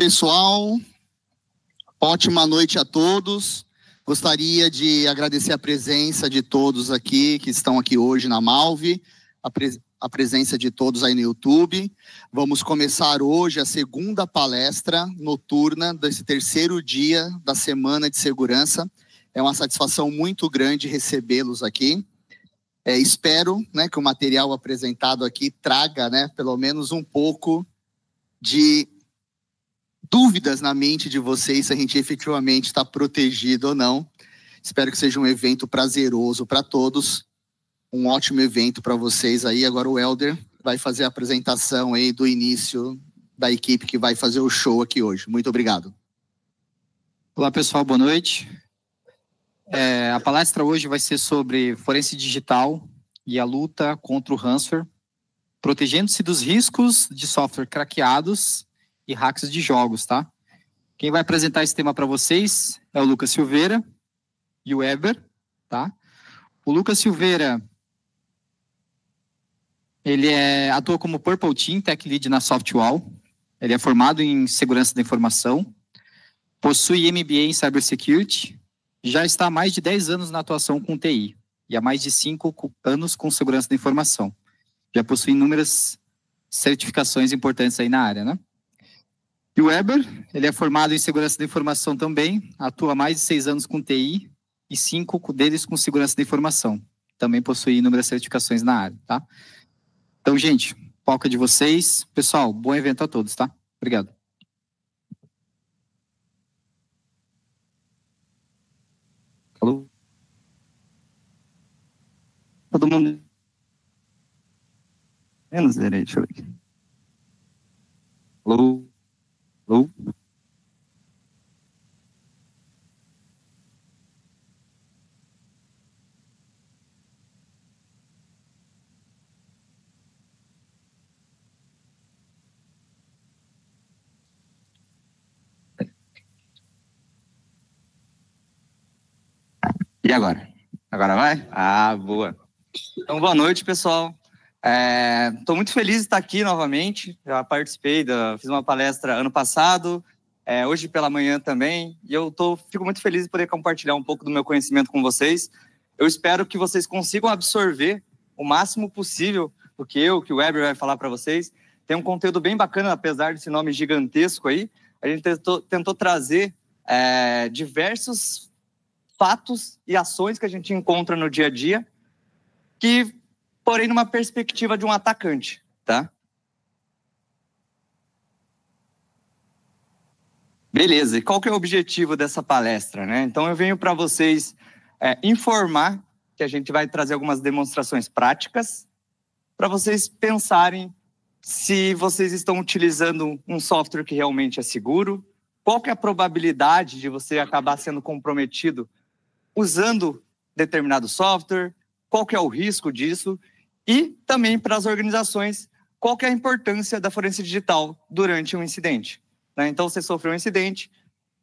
pessoal, ótima noite a todos. Gostaria de agradecer a presença de todos aqui que estão aqui hoje na Malve, a presença de todos aí no YouTube. Vamos começar hoje a segunda palestra noturna desse terceiro dia da Semana de Segurança. É uma satisfação muito grande recebê-los aqui. Espero, que o material apresentado aqui traga, pelo menos um pouco de dúvidas na mente de vocês se a gente efetivamente está protegido ou não. Espero que seja um evento prazeroso para todos. Um ótimo evento para vocês aí. Agora o Helder vai fazer a apresentação aí do início da equipe que vai fazer o show aqui hoje. Muito obrigado. Olá, pessoal. Boa noite. A palestra hoje vai ser sobre forense digital e a luta contra o ransomware, protegendo-se dos riscos de software craqueados e hacks de jogos, tá? Quem vai apresentar esse tema para vocês é o Lucas Silveira e o Weber, tá? O Lucas Silveira, ele atua como Purple Team Tech Lead na Softwall. Ele é formado em segurança da informação, possui MBA em Cybersecurity, já está há mais de 10 anos na atuação com TI e há mais de 5 anos com segurança da informação. Já possui inúmeras certificações importantes aí na área, né? E o Weber, ele é formado em segurança da informação também, atua há mais de 6 anos com TI e 5 deles com segurança da informação. Também possui inúmeras certificações na área, tá? Então, gente, palco é de vocês. Pessoal, bom evento a todos, tá? Obrigado. Alô? Todo mundo? Menos direito, deixa eu ver aqui. Alô? Alô? E agora? Agora vai? Ah, boa. Então, boa noite, pessoal. Estou muito feliz de estar aqui novamente. Já participei, fiz uma palestra ano passado, hoje pela manhã também, e fico muito feliz de poder compartilhar um pouco do meu conhecimento com vocês. Eu espero que vocês consigam absorver o máximo possível o que o Weber vai falar para vocês. Tem um conteúdo bem bacana, apesar desse nome gigantesco aí. A gente tentou trazer diversos fatos e ações que a gente encontra no dia a dia, porém numa perspectiva de um atacante, tá? Beleza, e qual que é o objetivo dessa palestra, né? Então eu venho para vocês informar que a gente vai trazer algumas demonstrações práticas para vocês pensarem se vocês estão utilizando um software que realmente é seguro, qual que é a probabilidade de você acabar sendo comprometido usando determinado software, qual que é o risco disso, e também para as organizações, qual que é a importância da forense digital durante um incidente, né? Então, você sofreu um incidente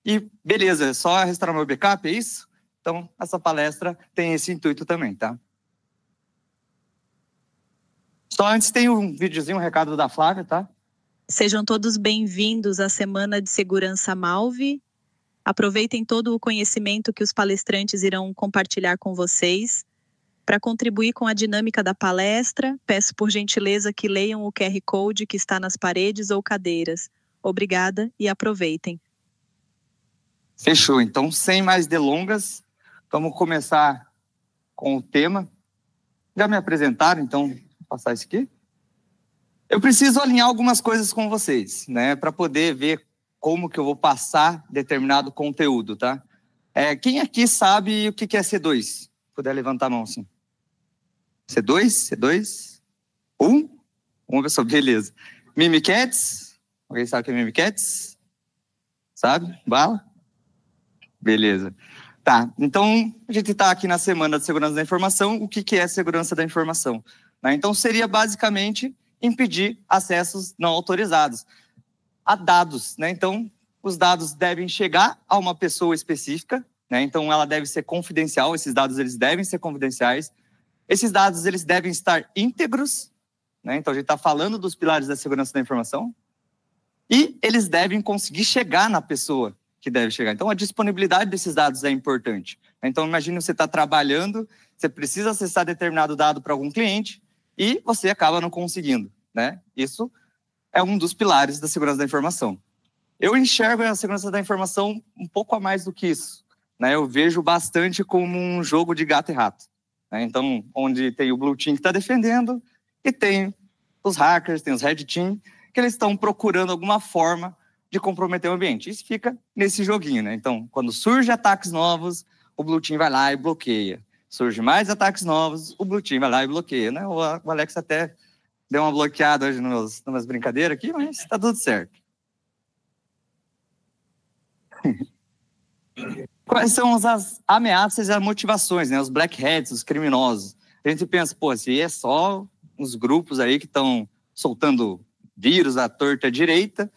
e, beleza, é só restaurar meu backup, é isso? Então, essa palestra tem esse intuito também, tá? Só antes tem um videozinho, um recado da Flávia, tá? Sejam todos bem-vindos à Semana de Segurança Malve. Aproveitem todo o conhecimento que os palestrantes irão compartilhar com vocês. Para contribuir com a dinâmica da palestra, peço por gentileza que leiam o QR Code que está nas paredes ou cadeiras. Obrigada e aproveitem. Fechou. Então, sem mais delongas, vamos começar com o tema. Já me apresentaram, então vou passar isso aqui. Eu preciso alinhar algumas coisas com vocês, né, para poder ver como que eu vou passar determinado conteúdo, tá? Quem aqui sabe o que é C2? Se puder levantar a mão, assim. C2? Uma pessoa, beleza. Mimikatz? Alguém sabe o que é Mimikatz? Sabe? Bala? Beleza. Tá, então a gente está aqui na Semana de Segurança da Informação. O que é segurança da informação? Né? Então seria basicamente impedir acessos não autorizados a dados, né? Então, os dados devem chegar a uma pessoa específica, né? Então, ela deve ser confidencial, esses dados eles devem ser confidenciais. Esses dados eles devem estar íntegros, né? Então, a gente está falando dos pilares da segurança da informação. E eles devem conseguir chegar na pessoa que deve chegar. Então, a disponibilidade desses dados é importante. Então, imagine você está trabalhando, você precisa acessar determinado dado para algum cliente e você acaba não conseguindo, né? Isso é um dos pilares da segurança da informação. Eu enxergo a segurança da informação um pouco a mais do que isso, né? Eu vejo bastante como um jogo de gato e rato, né? Então, onde tem o Blue Team que está defendendo e tem os hackers, tem os Red Team, que eles estão procurando alguma forma de comprometer o ambiente. Isso fica nesse joguinho, né? Então, quando surgem ataques novos, o Blue Team vai lá e bloqueia. Surge mais ataques novos, o Blue Team vai lá e bloqueia, né? O Alex até deu uma bloqueada hoje nas brincadeiras aqui, mas está tudo certo. Quais são as ameaças e as motivações, né? Os black hats, os criminosos. A gente pensa, pô, se é só uns grupos aí que estão soltando vírus à torta à direita,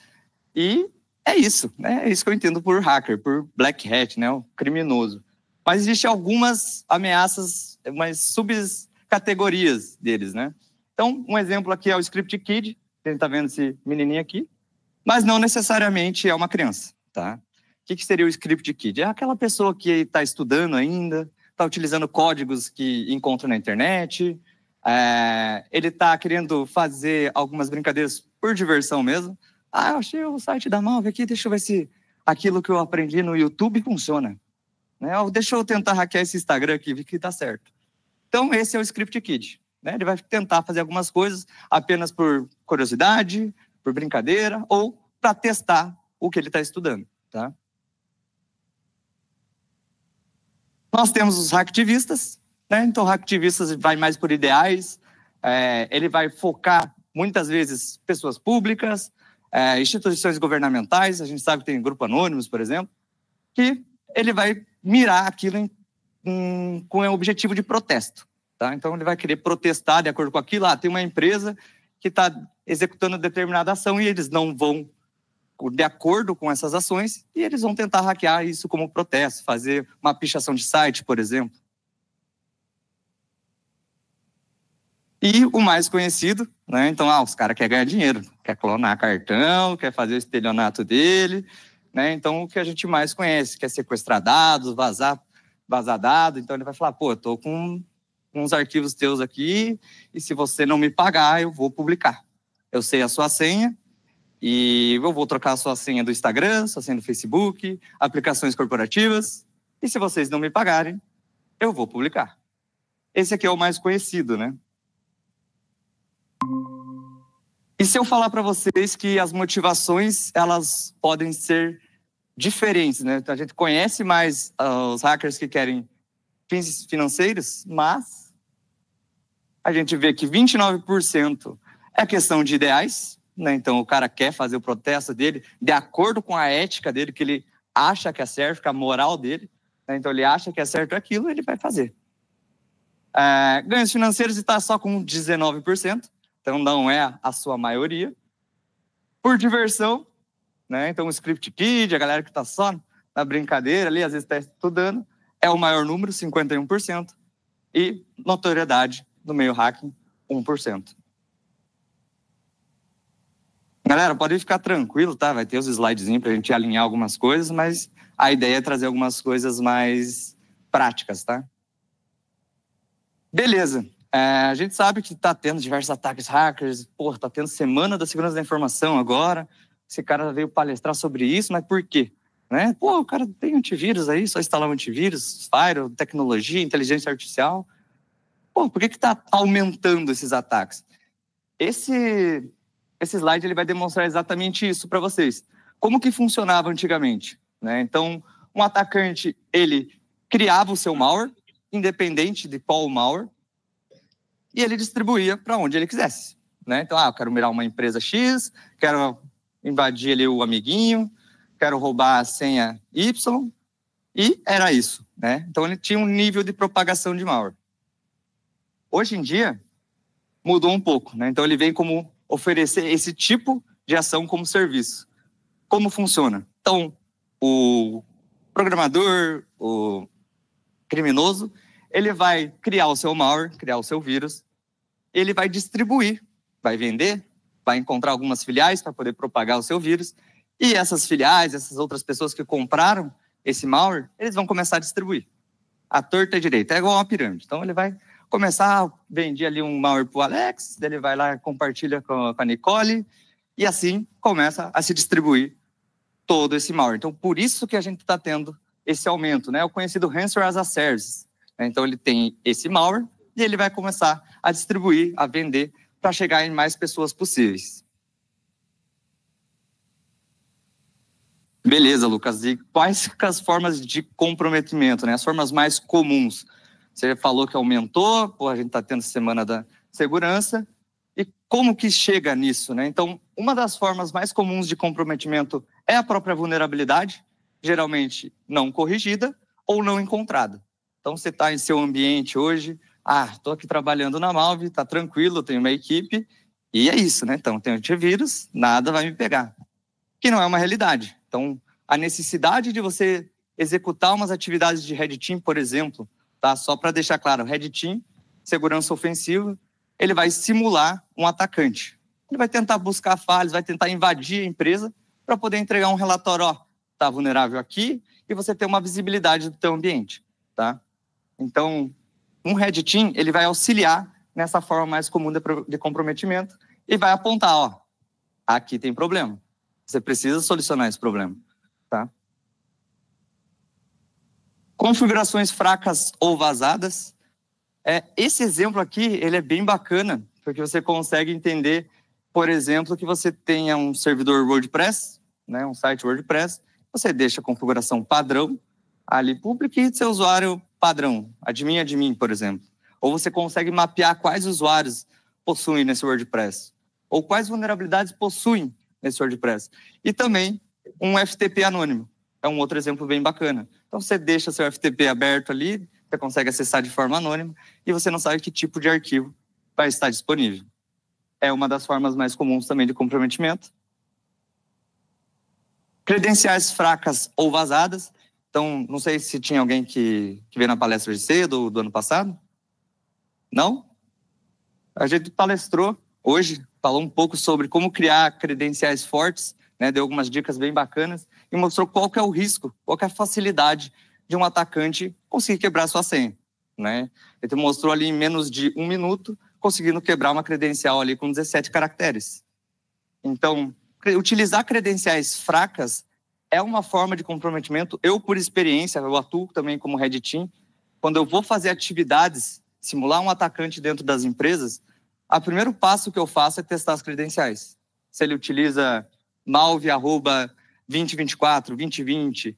e é isso, né? É isso que eu entendo por hacker, por black hat, né? O criminoso. Mas existem algumas ameaças, umas subcategorias deles, né? Então, um exemplo aqui é o Script Kid, a gente está vendo esse menininho aqui, mas não necessariamente é uma criança, tá? O que seria o Script Kid? É aquela pessoa que está estudando ainda, está utilizando códigos que encontra na internet, ele está querendo fazer algumas brincadeiras por diversão mesmo. Ah, eu achei o site da Malve aqui, deixa eu ver se aquilo que eu aprendi no YouTube funciona. Né? Deixa eu tentar hackear esse Instagram aqui, vi que dá certo. Então, esse é o Script Kid. Né? Ele vai tentar fazer algumas coisas apenas por curiosidade, por brincadeira, ou para testar o que ele está estudando. Tá? Nós temos os hacktivistas, né? Então, o hacktivistas vai mais por ideais, ele vai focar, muitas vezes, pessoas públicas, instituições governamentais, a gente sabe que tem Grupo Anônimos, por exemplo, que ele vai mirar aquilo com o objetivo de protesto. Tá? Então, ele vai querer protestar de acordo com aquilo. Tem uma empresa que está executando determinada ação e eles não vão de acordo com essas ações e eles vão tentar hackear isso como protesto, fazer uma pichação de site, por exemplo. E o mais conhecido, né? Então, os caras querem ganhar dinheiro, quer clonar cartão, quer fazer o estelionato dele, né? Então, o que a gente mais conhece, quer sequestrar dados, vazar dados. Então, ele vai falar, pô, eu tô com uns arquivos teus aqui e se você não me pagar, eu vou publicar. Eu sei a sua senha e eu vou trocar a sua senha do Instagram, sua senha do Facebook, aplicações corporativas e se vocês não me pagarem, eu vou publicar. Esse aqui é o mais conhecido, né? E se eu falar para vocês que as motivações, elas podem ser diferentes, né? Então, a gente conhece mais os hackers que querem fins financeiros, mas a gente vê que 29% é questão de ideais, né? Então, o cara quer fazer o protesto dele de acordo com a ética dele, que ele acha que é certo, com a moral dele, né? Então, ele acha que é certo aquilo, ele vai fazer. Ganhos financeiros está só com 19%. Então, não é a sua maioria. Por diversão, né? Então, o Script Kid, a galera que está só na brincadeira ali, às vezes está estudando, é o maior número, 51%. E notoriedade no meio hacking, 1%. Galera, pode ficar tranquilo, tá? Vai ter os slidezinhos para a gente alinhar algumas coisas, mas a ideia é trazer algumas coisas mais práticas, tá? Beleza. A gente sabe que está tendo diversos ataques hackers, está tendo Semana da Segurança da Informação agora. Esse cara veio palestrar sobre isso, mas por quê? Né? O cara tem antivírus aí, só instalar um antivírus, firewall, tecnologia, inteligência artificial. Por que está aumentando esses ataques? Esse slide ele vai demonstrar exatamente isso para vocês. Como que funcionava antigamente? Né? Então, um atacante, ele criava o seu malware, independente de qual malware, e ele distribuía para onde ele quisesse. Né? Então, eu quero mirar uma empresa X, quero invadir ali o amiguinho, quero roubar a senha Y, e era isso. Né? Então, ele tinha um nível de propagação de malware. Hoje em dia, mudou um pouco. Né? Então, ele vem como oferecer esse tipo de ação como serviço. Como funciona? Então, o programador, o criminoso, ele vai criar o seu malware, criar o seu vírus, ele vai distribuir, vai vender vai encontrar algumas filiais para poder propagar o seu vírus. E essas filiais, essas outras pessoas que compraram esse malware, eles vão começar a distribuir. A torta direita é igual uma pirâmide. Então, ele vai começar a vender ali um malware para o Alex, ele vai lá, compartilha com a Nicole, e assim começa a se distribuir todo esse malware. Então, por isso que a gente está tendo esse aumento, né? O conhecido Ransomware as a Service. Então, ele tem esse malware e ele vai começar a distribuir, a vender, para chegar em mais pessoas possíveis. Beleza, Lucas. E quais as formas de comprometimento, né? As formas mais comuns? Você falou que aumentou, a gente está tendo Semana da Segurança. E como que chega nisso, né? Então, uma das formas mais comuns de comprometimento é a própria vulnerabilidade, geralmente não corrigida ou não encontrada. Então, você está em seu ambiente hoje, estou aqui trabalhando na Malve, está tranquilo, tenho uma equipe, e é isso, né? Então, tem antivírus, nada vai me pegar. Que não é uma realidade. Então, a necessidade de você executar umas atividades de Red Team, por exemplo, tá? Só para deixar claro, Red Team, segurança ofensiva, ele vai simular um atacante. Ele vai tentar buscar falhas, vai tentar invadir a empresa para poder entregar um relatório, está vulnerável aqui, e você ter uma visibilidade do teu ambiente, tá? Então, um Red Team, ele vai auxiliar nessa forma mais comum de comprometimento e vai apontar, aqui tem problema. Você precisa solucionar esse problema, tá? Configurações fracas ou vazadas. Esse exemplo aqui, ele é bem bacana, porque você consegue entender, por exemplo, que você tenha um servidor WordPress, né, um site WordPress, você deixa a configuração padrão ali, publique seu usuário padrão, admin, por exemplo. Ou você consegue mapear quais usuários possuem nesse WordPress, ou quais vulnerabilidades possuem nesse WordPress. E também um FTP anônimo. É um outro exemplo bem bacana. Então, você deixa seu FTP aberto ali, você consegue acessar de forma anônima e você não sabe que tipo de arquivo vai estar disponível. É uma das formas mais comuns também de comprometimento. Credenciais fracas ou vazadas. Então, não sei se tinha alguém que veio na palestra de cedo do ano passado. Não? A gente palestrou hoje, falou um pouco sobre como criar credenciais fortes, né, deu algumas dicas bem bacanas e mostrou qual que é o risco, qual que é a facilidade de um atacante conseguir quebrar sua senha, né? Ele mostrou ali em menos de 1 minuto, conseguindo quebrar uma credencial ali com 17 caracteres. Então, utilizar credenciais fracas é uma forma de comprometimento. Eu, por experiência, eu atuo também como Red Team. Quando eu vou fazer atividades, simular um atacante dentro das empresas, o primeiro passo que eu faço é testar as credenciais. Se ele utiliza malve@2024, 2020,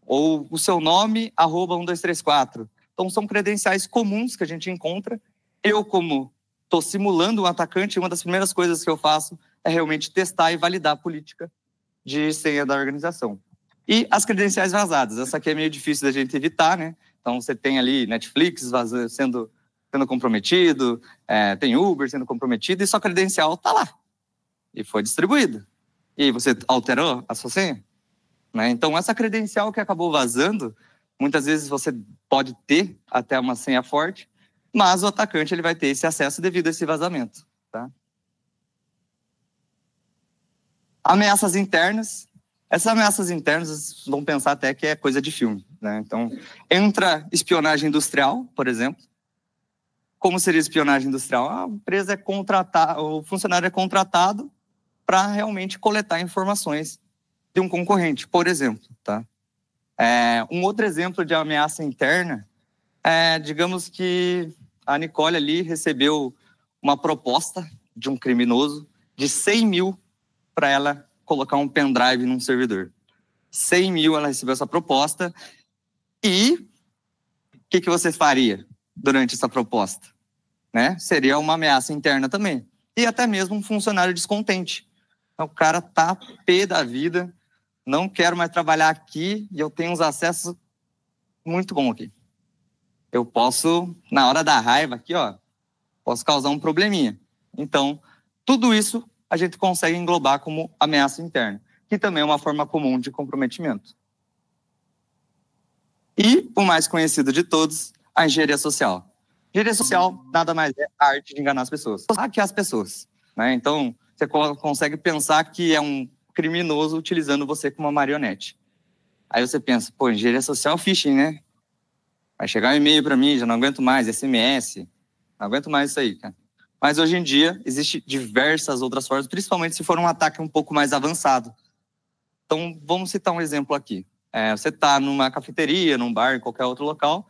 ou o seu nome, @1234. Então, são credenciais comuns que a gente encontra. Eu, como estou simulando um atacante, uma das primeiras coisas que eu faço é realmente testar e validar a política de senha da organização. E as credenciais vazadas. Essa aqui é meio difícil da gente evitar, né? Então, você tem ali Netflix sendo comprometido, tem Uber sendo comprometido, e sua credencial está lá. E foi distribuída. E você alterou a sua senha? Né? Então, essa credencial que acabou vazando, muitas vezes você pode ter até uma senha forte, mas o atacante ele vai ter esse acesso devido a esse vazamento. Tá? Ameaças internas. Essas ameaças internas, vocês vão pensar até que é coisa de filme. Né? Então, entra espionagem industrial, por exemplo. Como seria espionagem industrial? A empresa é contratada, o funcionário é contratado para realmente coletar informações de um concorrente, por exemplo. Tá? Um outro exemplo de ameaça interna digamos que a Nicole ali recebeu uma proposta de um criminoso de 100 mil para ela colocar um pendrive num servidor. 100 mil ela recebeu essa proposta e o que você faria durante essa proposta? Né? Seria uma ameaça interna também. E até mesmo um funcionário descontente. Então, o cara tá pé da vida, não quero mais trabalhar aqui e eu tenho uns acessos muito bons aqui. Eu posso, na hora da raiva aqui, posso causar um probleminha. Então, tudo isso a gente consegue englobar como ameaça interna, que também é uma forma comum de comprometimento. E o mais conhecido de todos, a engenharia social. Engenharia social nada mais é a arte de enganar as pessoas. Hackear as pessoas. Né? Então, você consegue pensar que é um criminoso utilizando você como uma marionete. Aí você pensa, pô, engenharia social, phishing, né? Vai chegar um e-mail para mim, já não aguento mais, SMS, não aguento mais isso aí, cara. Mas hoje em dia, existem diversas outras formas, principalmente se for um ataque um pouco mais avançado. Então, vamos citar um exemplo aqui. Você está numa cafeteria, num bar, em qualquer outro local,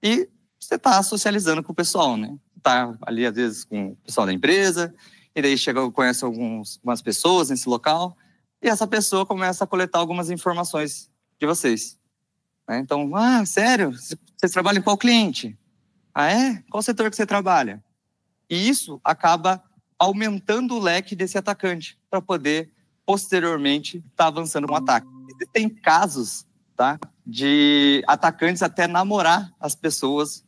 e você está socializando com o pessoal, né? Está ali, às vezes, com o pessoal da empresa, e daí conhece algumas pessoas nesse local, e essa pessoa começa a coletar algumas informações de vocês. Então, sério? Vocês trabalham em qual cliente? Ah, é? Qual setor que você trabalha? E isso acaba aumentando o leque desse atacante para poder, posteriormente, estar avançando com o ataque. Existem casos, tá, de atacantes até namorar as pessoas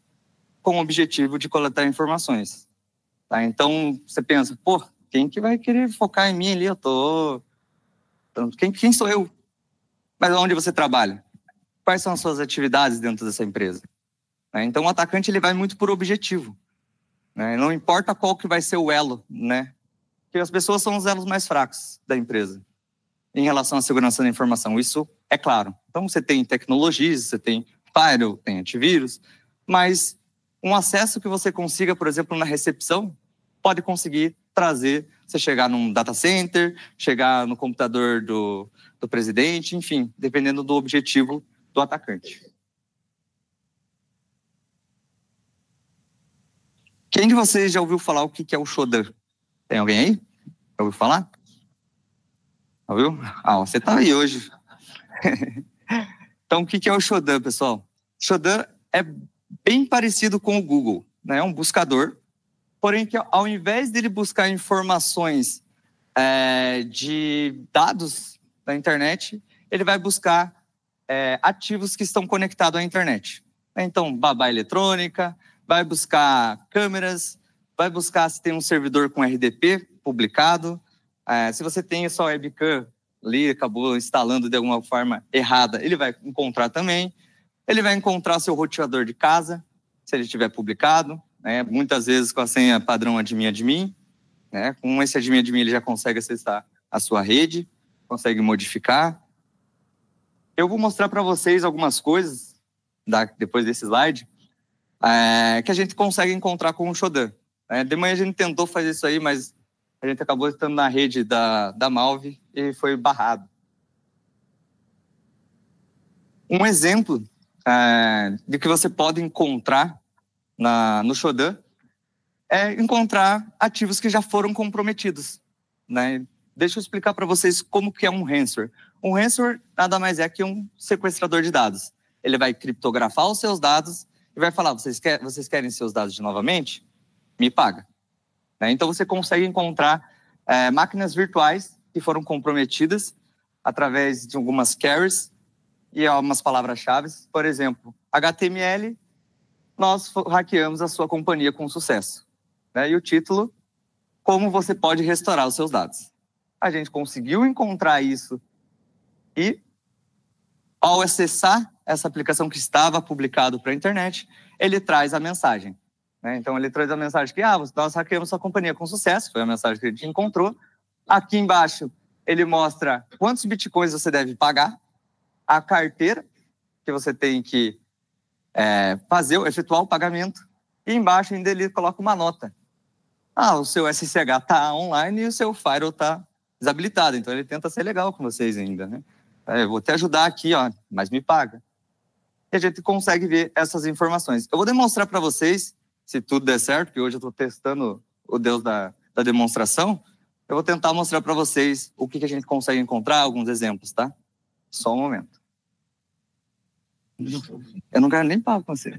com o objetivo de coletar informações. Tá? Então, você pensa, pô, quem que vai querer focar em mim ali? Quem sou eu? Mas onde você trabalha? Quais são as suas atividades dentro dessa empresa? Então, o atacante ele vai muito por objetivo. Não importa qual que vai ser o elo, né? Porque as pessoas são os elos mais fracos da empresa em relação à segurança da informação. Isso é claro. Então, você tem tecnologias, você tem firewall, tem antivírus, mas um acesso que você consiga, por exemplo, na recepção, pode conseguir trazer, você chegar num data center, chegar no computador do presidente, enfim, dependendo do objetivo do atacante. Quem de vocês já ouviu falar o que é o Shodan? Tem alguém aí? Já ouviu falar? Ouviu? Você tá aí hoje. Então, o que é o Shodan, pessoal? Shodan é bem parecido com o Google, né? É um buscador, porém que ao invés dele buscar informações de dados da internet, ele vai buscar ativos que estão conectados à internet. Então, babá eletrônica, vai buscar câmeras, vai buscar se tem um servidor com RDP publicado. Se você tem só webcam ali, acabou instalando de alguma forma errada, ele vai encontrar também. Ele vai encontrar seu roteador de casa, se ele tiver publicado, né? Muitas vezes com a senha padrão admin, né? Com esse admin ele já consegue acessar a sua rede, consegue modificar. Eu vou mostrar para vocês algumas coisas, depois desse slide, que a gente consegue encontrar com o Shodan. De manhã a gente tentou fazer isso aí, mas a gente acabou estando na rede da Malve e foi barrado. Um exemplo de que você pode encontrar no Shodan é encontrar ativos que já foram comprometidos. Né? Deixa eu explicar para vocês como que é um ransomware. Um ransomware nada mais é que um sequestrador de dados. Ele vai criptografar os seus dados e vai falar, vocês querem seus dados novamente? Me paga. Então, você consegue encontrar máquinas virtuais que foram comprometidas através de algumas carriers e algumas palavras-chave. Por exemplo, HTML, nós hackeamos a sua companhia com sucesso. E o título, como você pode restaurar os seus dados. A gente conseguiu encontrar isso e, ao acessar essa aplicação que estava publicado para a internet, ele traz a mensagem. Então, ele traz a mensagem que nós hackeamos sua companhia com sucesso, foi a mensagem que a gente encontrou. Aqui embaixo, ele mostra quantos bitcoins você deve pagar, a carteira que você tem que efetuar o pagamento, e embaixo ainda ele coloca uma nota. O seu SSH está online e o seu firewall está desabilitado, então ele tenta ser legal com vocês ainda, né? Eu vou te ajudar aqui, mas me paga. E a gente consegue ver essas informações. Eu vou demonstrar para vocês, se tudo der certo, porque hoje eu estou testando o Deus da demonstração, eu vou tentar mostrar para vocês o que a gente consegue encontrar, alguns exemplos, tá? Só um momento. Eu não quero nem papo com você.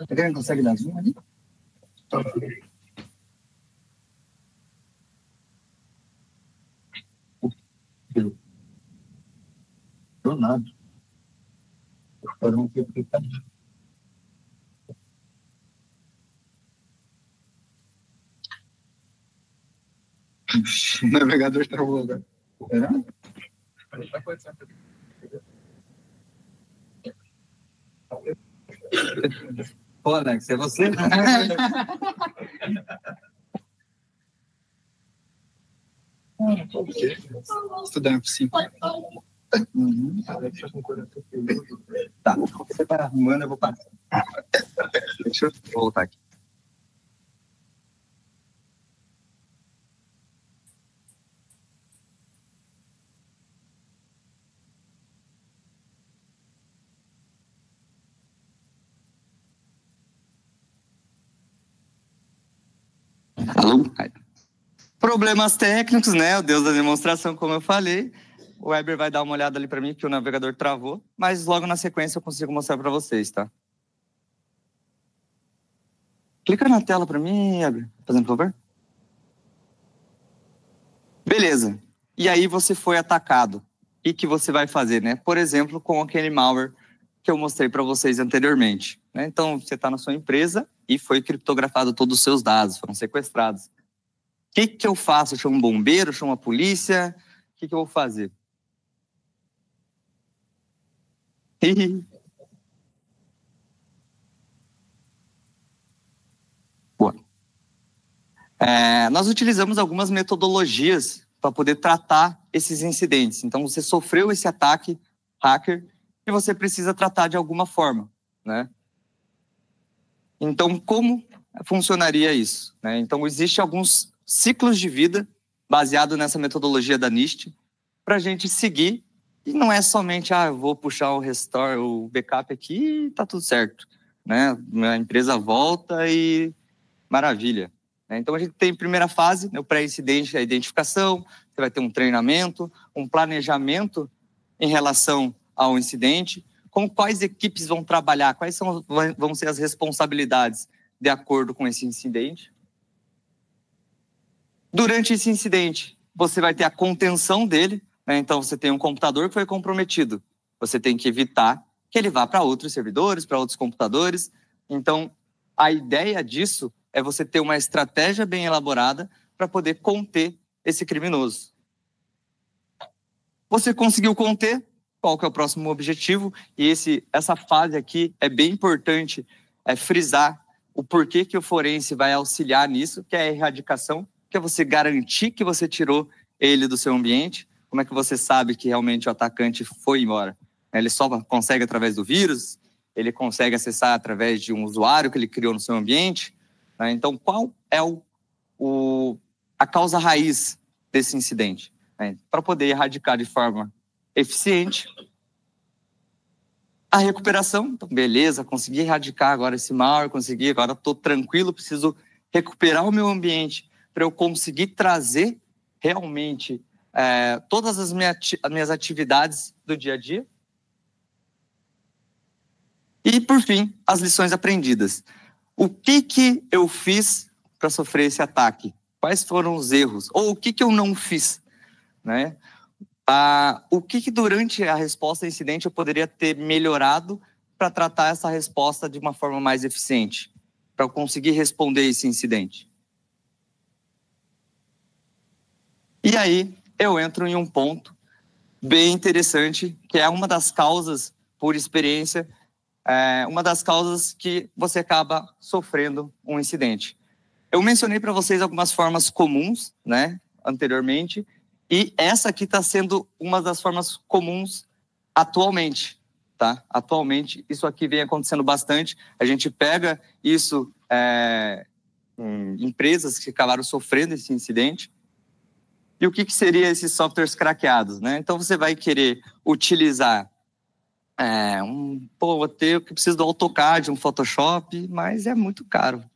Alguém consegue dar zoom ali? Do nada. O navegador travou agora. Pô, Alex, é você? Estudar sim. Tá, você vai arrumando, eu vou passar. Deixa eu voltar aqui. Alô? Problemas técnicos, né? O Deus da demonstração, como eu falei. O Weber vai dar uma olhada ali para mim, que o navegador travou. Mas logo na sequência eu consigo mostrar para vocês, tá? Clica na tela para mim, Weber. Fazendo favor. Beleza. E aí você foi atacado. O que você vai fazer, né? Por exemplo, com aquele malware que eu mostrei para vocês anteriormente, né? Então, você está na sua empresa e foi criptografado todos os seus dados, foram sequestrados. O que eu faço? Eu chamo um bombeiro, eu chamo a polícia? O que eu vou fazer? Boa. Nós utilizamos algumas metodologias para poder tratar esses incidentes. Então, você sofreu esse ataque hacker e você precisa tratar de alguma forma, né? Então, como funcionaria isso, né? Então, existem alguns ciclos de vida baseado nessa metodologia da NIST para a gente seguir. E não é somente, eu vou puxar o restore, o backup aqui e tá tudo certo, né? A empresa volta e maravilha. Então, a gente tem primeira fase, o pré-incidente, a identificação, você vai ter um treinamento, um planejamento em relação ao incidente, com quais equipes vão trabalhar, quais vão ser as responsabilidades de acordo com esse incidente. Durante esse incidente, você vai ter a contenção dele, né? Então, você tem um computador que foi comprometido. Você tem que evitar que ele vá para outros servidores, para outros computadores. Então, a ideia disso é você ter uma estratégia bem elaborada para poder conter esse criminoso. Você conseguiu conter? Qual que é o próximo objetivo? E essa fase aqui é bem importante frisar o porquê que o forense vai auxiliar nisso, que é a erradicação, que é você garantir que você tirou ele do seu ambiente. Como é que você sabe que realmente o atacante foi embora? Ele só consegue através do vírus? Ele consegue acessar através de um usuário que ele criou no seu ambiente? Então, qual é a causa raiz desse incidente? Para poder erradicar de forma eficiente a recuperação. Então, beleza, consegui erradicar agora esse malware, agora estou tranquilo, preciso recuperar o meu ambiente para eu conseguir trazer realmente todas as minhas atividades do dia a dia. E, por fim, as lições aprendidas. O que eu fiz para sofrer esse ataque? Quais foram os erros? Ou o que eu não fiz? Né? O que durante a resposta ao incidente eu poderia ter melhorado para tratar essa resposta de uma forma mais eficiente? Para eu conseguir responder esse incidente? E aí eu entro em um ponto bem interessante, que é uma das causas, por experiência, uma das causas que você acaba sofrendo um incidente. Eu mencionei para vocês algumas formas comuns, né, anteriormente, e essa aqui está sendo uma das formas comuns atualmente, tá? Atualmente, isso aqui vem acontecendo bastante. A gente pega isso em empresas que acabaram sofrendo esse incidente. E o que seria esses softwares craqueados, né? Então, você vai querer utilizar eu preciso do AutoCAD, um Photoshop, mas é muito caro,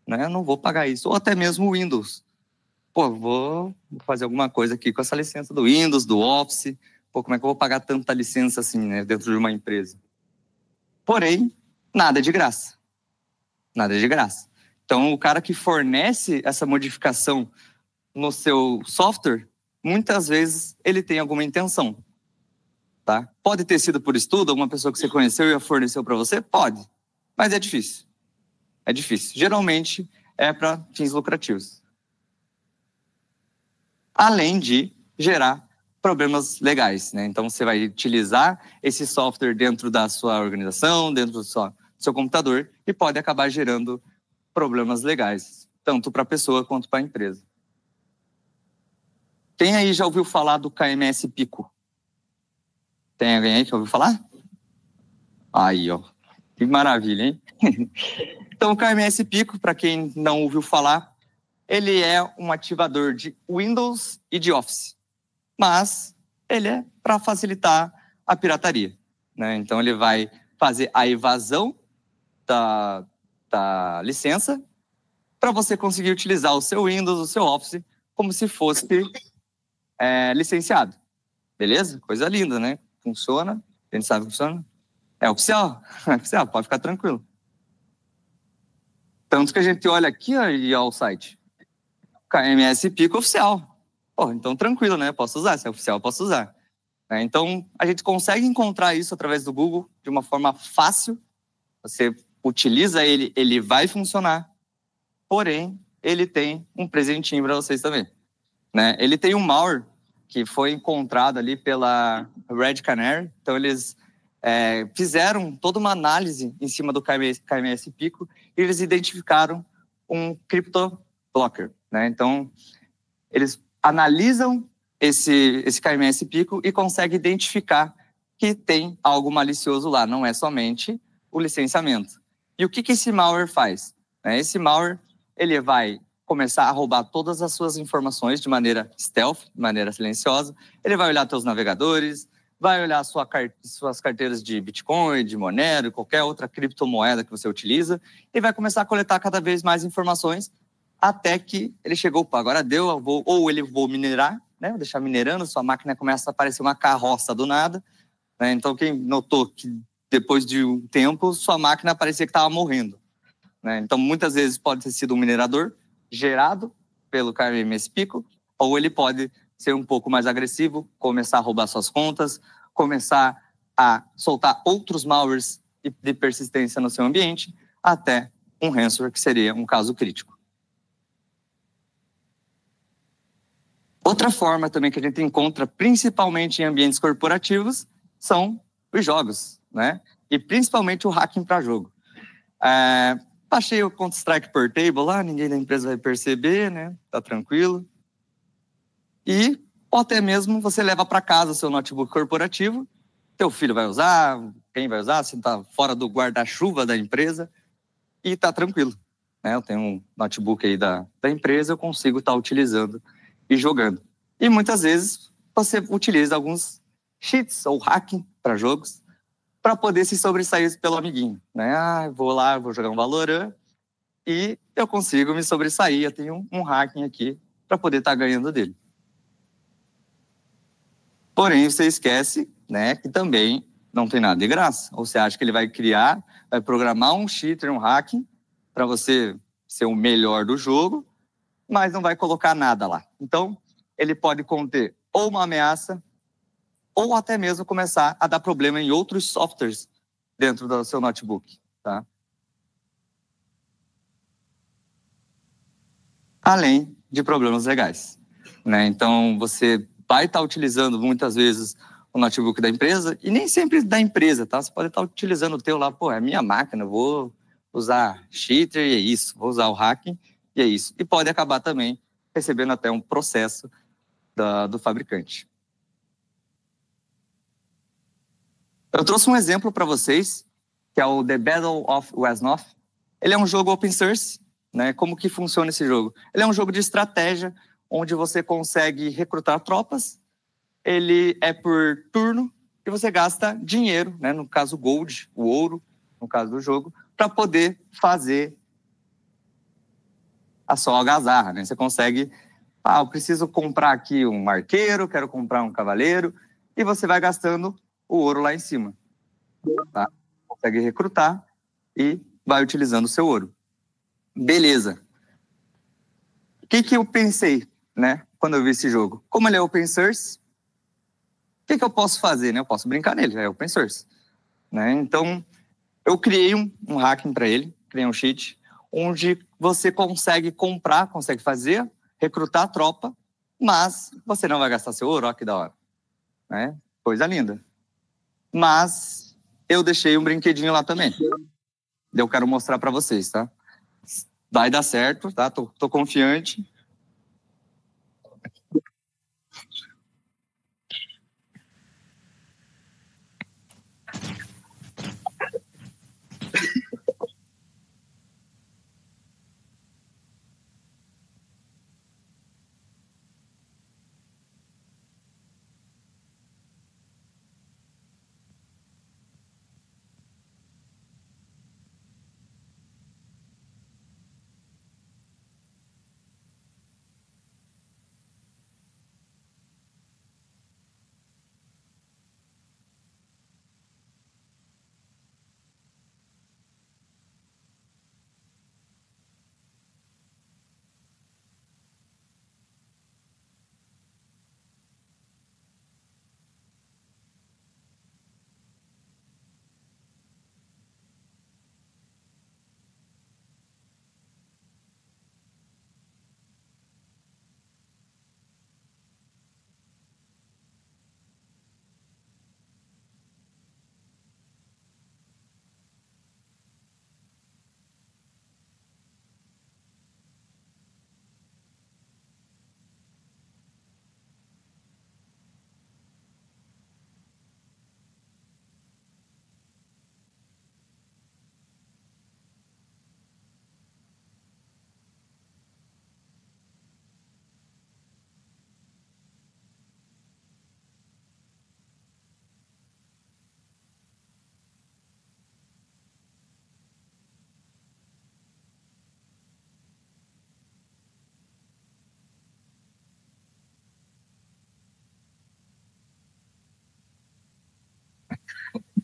né? Eu não vou pagar isso. Ou até mesmo o Windows. Vou fazer alguma coisa aqui com essa licença do Windows, do Office. Como é que eu vou pagar tanta licença assim, né, dentro de uma empresa? Porém, nada é de graça. Nada é de graça. Então, o cara que fornece essa modificação no seu software, muitas vezes ele tem alguma intenção. Tá? Pode ter sido por estudo, alguma pessoa que você conheceu e forneceu para você? Pode, mas é difícil. É difícil. Geralmente é para fins lucrativos. além de gerar problemas legais, né? Então, você vai utilizar esse software dentro da sua organização, dentro do seu computador, e pode acabar gerando problemas legais, tanto para a pessoa quanto para a empresa. Quem aí já ouviu falar do KMS Pico? Tem alguém aí que ouviu falar? Aí, ó. Que maravilha, hein? Então, o KMS Pico, para quem não ouviu falar, ele é um ativador de Windows e de Office. Mas ele é para facilitar a pirataria, né? Então, ele vai fazer a evasão da licença para você conseguir utilizar o seu Windows, o seu Office, como se fosse licenciado. Beleza? Coisa linda, né? Funciona. A gente sabe que funciona. É oficial. É oficial, pode ficar tranquilo. Tanto que a gente olha aqui ó, o site. KMS Pico oficial. Pô, então tranquilo, né? Posso usar. Se é oficial, posso usar. Então, a gente consegue encontrar isso através do Google de uma forma fácil. Você utiliza ele, ele vai funcionar. Porém, ele tem um presentinho para vocês também, né? Ele tem um malware que foi encontrado ali pela Red Canary. Então, eles fizeram toda uma análise em cima do KMS Pico e eles identificaram um CryptoBlocker, né? Então, eles analisam esse KMS Pico e conseguem identificar que tem algo malicioso lá, não é somente o licenciamento. E o que esse malware faz? Esse malware ele vai começar a roubar todas as suas informações de maneira stealth, de maneira silenciosa. Ele vai olhar seus navegadores, vai olhar suas carteiras de Bitcoin, de Monero, qualquer outra criptomoeda que você utiliza, e vai começar a coletar cada vez mais informações até que ele chegou, opa, agora deu, ou ele vou minerar, né? Vou deixar minerando, sua máquina começa a parecer uma carroça do nada, né? Então, quem notou que depois de um tempo, sua máquina parecia que estava morrendo, né? Então, muitas vezes pode ter sido um minerador gerado pelo KMS Pico, ou ele pode ser um pouco mais agressivo, começar a roubar suas contas, começar a soltar outros malwares de persistência no seu ambiente, até um ransomware, que seria um caso crítico. Outra forma também que a gente encontra, principalmente em ambientes corporativos, são os jogos, né? E principalmente o hacking para jogo. Baixei o Counter-Strike Portable lá, ninguém da empresa vai perceber, né? Tá tranquilo. E ou até mesmo você leva para casa o seu notebook corporativo, teu filho vai usar, quem vai usar, você tá fora do guarda-chuva da empresa e tá tranquilo, né? Eu tenho um notebook aí da empresa, eu consigo estar utilizando e jogando. E muitas vezes você utiliza alguns cheats ou hacking para jogos para poder se sobressair pelo amiguinho, né? Vou lá, vou jogar um Valorant e eu consigo me sobressair. Eu tenho um hacking aqui para poder estar ganhando dele. Porém, você esquece, né, que também não tem nada de graça. Ou você acha que ele vai programar um cheater, um hacking para você ser o melhor do jogo, mas não vai colocar nada lá. Então, ele pode conter ou uma ameaça, ou até mesmo começar a dar problema em outros softwares dentro do seu notebook, tá? Além de problemas legais, né? Então, você vai estar utilizando muitas vezes o notebook da empresa, e nem sempre da empresa, tá? Você pode estar utilizando o teu lá, pô, é minha máquina, eu vou usar cheater e é isso, vou usar o hacking e é isso. E pode acabar também recebendo até um processo do fabricante. Eu trouxe um exemplo para vocês, que é o The Battle of West North. Ele é um jogo open source, né? Como que funciona esse jogo? Ele é um jogo de estratégia, onde você consegue recrutar tropas. Ele é por turno e você gasta dinheiro, né? No caso gold, o ouro, no caso do jogo, para poder fazer a sua algazarra, né? Você consegue, eu preciso comprar aqui um arqueiro, quero comprar um cavaleiro, e você vai gastando o ouro lá em cima, tá? Consegue recrutar e vai utilizando o seu ouro. Beleza. O que eu pensei, né, quando eu vi esse jogo? Como ele é open source, o que eu posso fazer, né? Eu posso brincar nele, é open source, né? Então, eu criei um hacking para ele, criei um cheat, onde você consegue comprar, consegue fazer, recrutar a tropa Mas você não vai gastar seu ouro, ó, que da hora. Né? Coisa linda. Mas eu deixei um brinquedinho lá também. Eu quero mostrar para vocês, tá? Vai dar certo, tá? Tô confiante.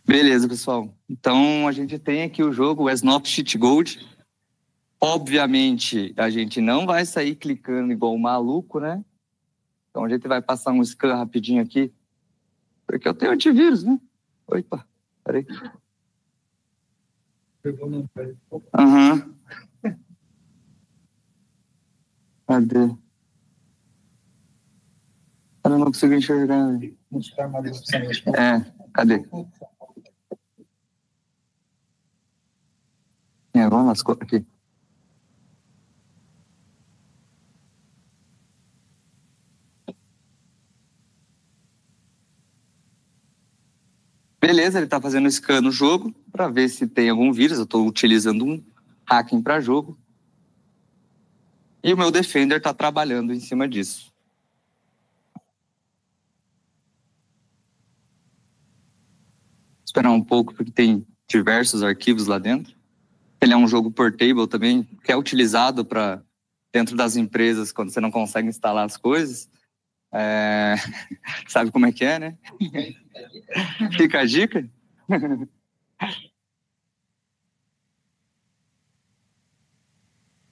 Beleza, pessoal. Então, a gente tem aqui o jogo, o Snop Cheat Gold. Obviamente, a gente não vai sair clicando igual um maluco, né? Então, a gente vai passar um scan rapidinho aqui. Porque eu tenho antivírus, né? Opa, peraí. Aham. Cadê? Eu não consigo enxergar. É, cadê? Vamos lascou aqui. Beleza, ele está fazendo scan no jogo para ver se tem algum vírus. Eu estou utilizando um hacking para jogo. E o meu Defender está trabalhando em cima disso. Esperar um pouco, porque tem diversos arquivos lá dentro. Ele é um jogo portable também, que é utilizado para dentro das empresas, quando você não consegue instalar as coisas. Sabe como é que é, né? Fica a dica.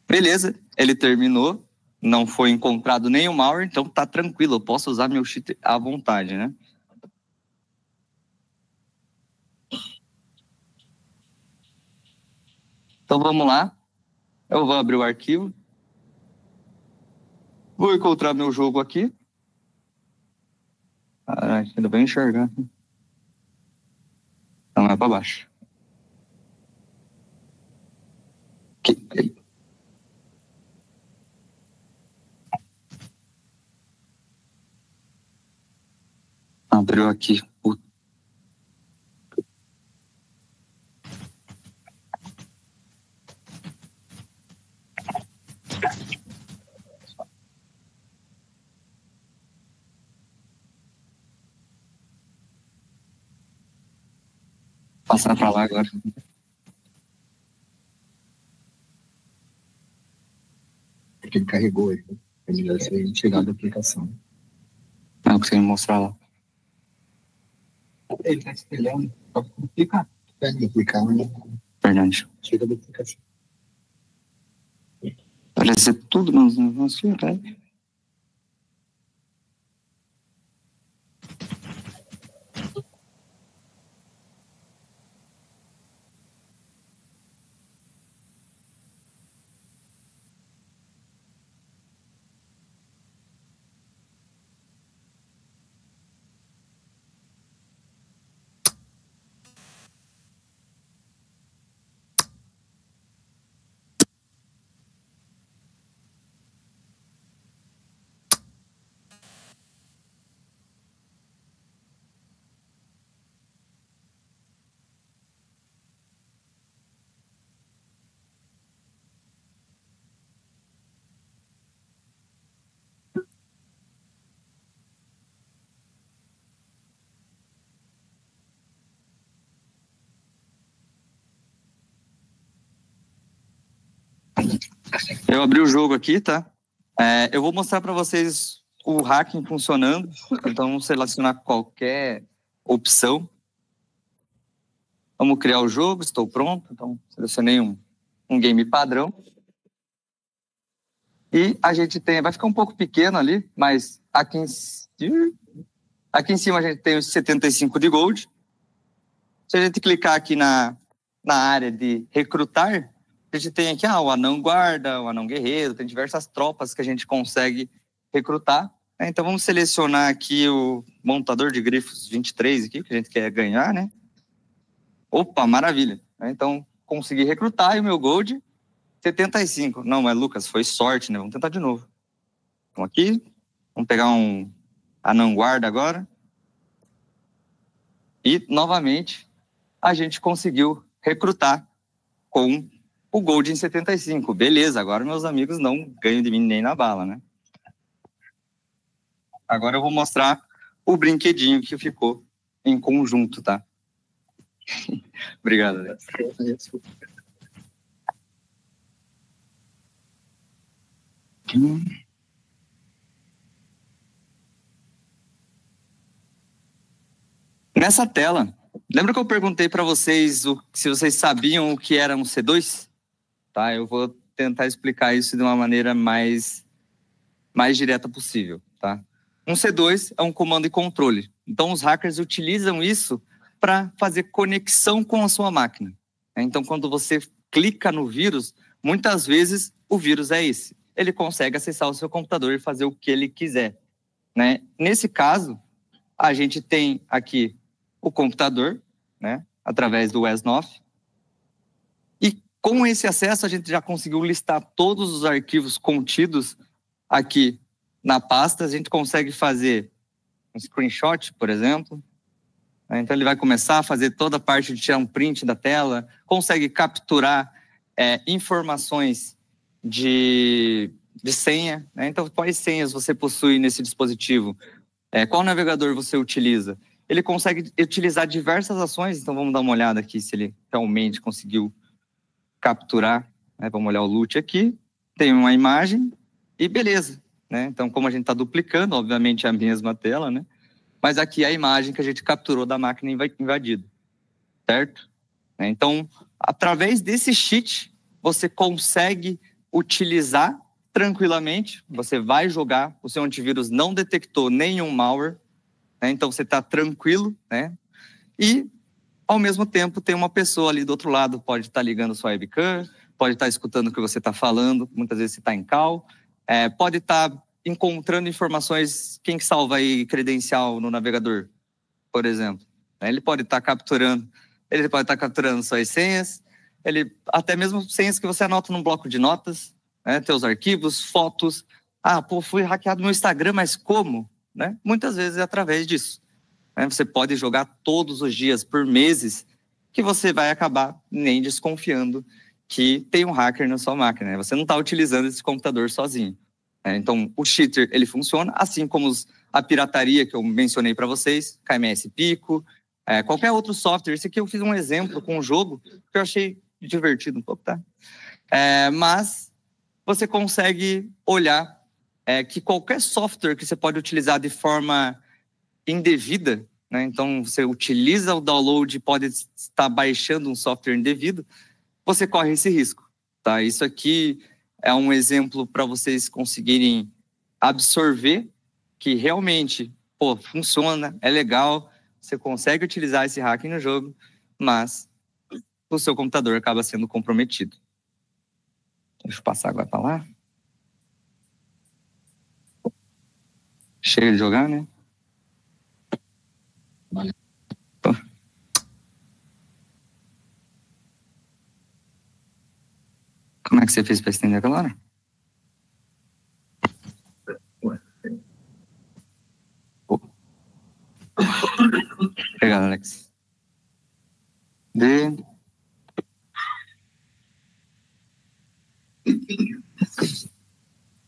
Beleza, ele terminou. Não foi encontrado nenhum malware, então tá tranquilo. Eu posso usar meu cheat à vontade, né? Então vamos lá. Eu vou abrir o arquivo. Vou encontrar meu jogo aqui. Caraca, ainda bem enxergar. Não, é para baixo. Aqui. Abriu aqui. Puta. Passar para lá agora. Porque ele carregou ele. Ele deve ser tirado da aplicação. Não, que você me mostrar lá. Ele está espelhando. Clicar. Clicar. Verdade. Tira da aplicação. Parece tudo nos negócios, cara. Eu abri o jogo aqui, tá? Eu vou mostrar para vocês o hacking funcionando. Então, vamos selecionar qualquer opção. Vamos criar o jogo, estou pronto. Então, selecionei um game padrão. E a gente tem, vai ficar um pouco pequeno ali, mas aqui em cima a gente tem os 75 de gold. Se a gente clicar aqui na área de recrutar, a gente tem aqui o anão guarda, o anão guerreiro, tem diversas tropas que a gente consegue recrutar. Então vamos selecionar aqui o montador de grifos 23 aqui, que a gente quer ganhar, né? Opa, maravilha. Então consegui recrutar e o meu gold 75. Não, mas Lucas, foi sorte, né? Vamos tentar de novo. Então aqui, vamos pegar um anão guarda agora. E novamente a gente conseguiu recrutar com o gold em 75. Beleza, agora meus amigos não ganham de mim nem na bala, né? Agora eu vou mostrar o brinquedinho que ficou em conjunto, tá? Obrigado, Alex. Nessa tela, lembra que eu perguntei para vocês se vocês sabiam o que era um C2? Tá, eu vou tentar explicar isso de uma maneira mais direta possível, tá? Um C2 é um comando e controle. Então, os hackers utilizam isso para fazer conexão com a sua máquina. Então, quando você clica no vírus, muitas vezes o vírus é esse. Ele consegue acessar o seu computador e fazer o que ele quiser, né? Nesse caso, a gente tem aqui o computador, né? Através do WASNoff. E com esse acesso, a gente já conseguiu listar todos os arquivos contidos aqui na pasta. A gente consegue fazer um screenshot, por exemplo. Então, ele vai começar a fazer toda a parte de tirar um print da tela, consegue capturar informações de senha, né? Então, quais senhas você possui nesse dispositivo? Qual navegador você utiliza? Ele consegue utilizar diversas ações, então vamos dar uma olhada aqui se ele realmente conseguiu capturar, né? Vamos olhar o loot aqui, tem uma imagem e beleza, né? Então, como a gente está duplicando, obviamente é a mesma tela, né? Mas aqui é a imagem que a gente capturou da máquina invadida, certo? Então, através desse cheat, você consegue utilizar tranquilamente, você vai jogar, o seu antivírus não detectou nenhum malware, né? Então você está tranquilo, né? E, ao mesmo tempo, tem uma pessoa ali do outro lado, pode estar ligando sua webcam, pode estar escutando o que você está falando, muitas vezes você está em call, pode estar encontrando informações, quem que salva aí credencial no navegador, por exemplo. Ele pode estar capturando suas senhas, até mesmo senhas que você anota num bloco de notas, né? Teus arquivos, fotos. Fui hackeado no Instagram, mas como? Né? Muitas vezes é através disso. Né? Você pode jogar todos os dias, por meses, que você vai acabar nem desconfiando que tem um hacker na sua máquina. Né? Você não está utilizando esse computador sozinho. Então, o cheater, ele funciona, assim como a pirataria que eu mencionei para vocês, KMS Pico, qualquer outro software. Esse aqui eu fiz um exemplo com um jogo que eu achei divertido um pouco, tá? Mas você consegue olhar que qualquer software que você pode utilizar de forma indevida, né? Então, você utiliza o download e pode estar baixando um software indevido, você corre esse risco, tá? Isso aqui é um exemplo para vocês conseguirem absorver que realmente, funciona, é legal, você consegue utilizar esse hacking no jogo, mas o seu computador acaba sendo comprometido. Deixa eu passar agora para lá. Chega de jogar, né? Como é que você fez para estender aquela hora? Obrigado, Alex.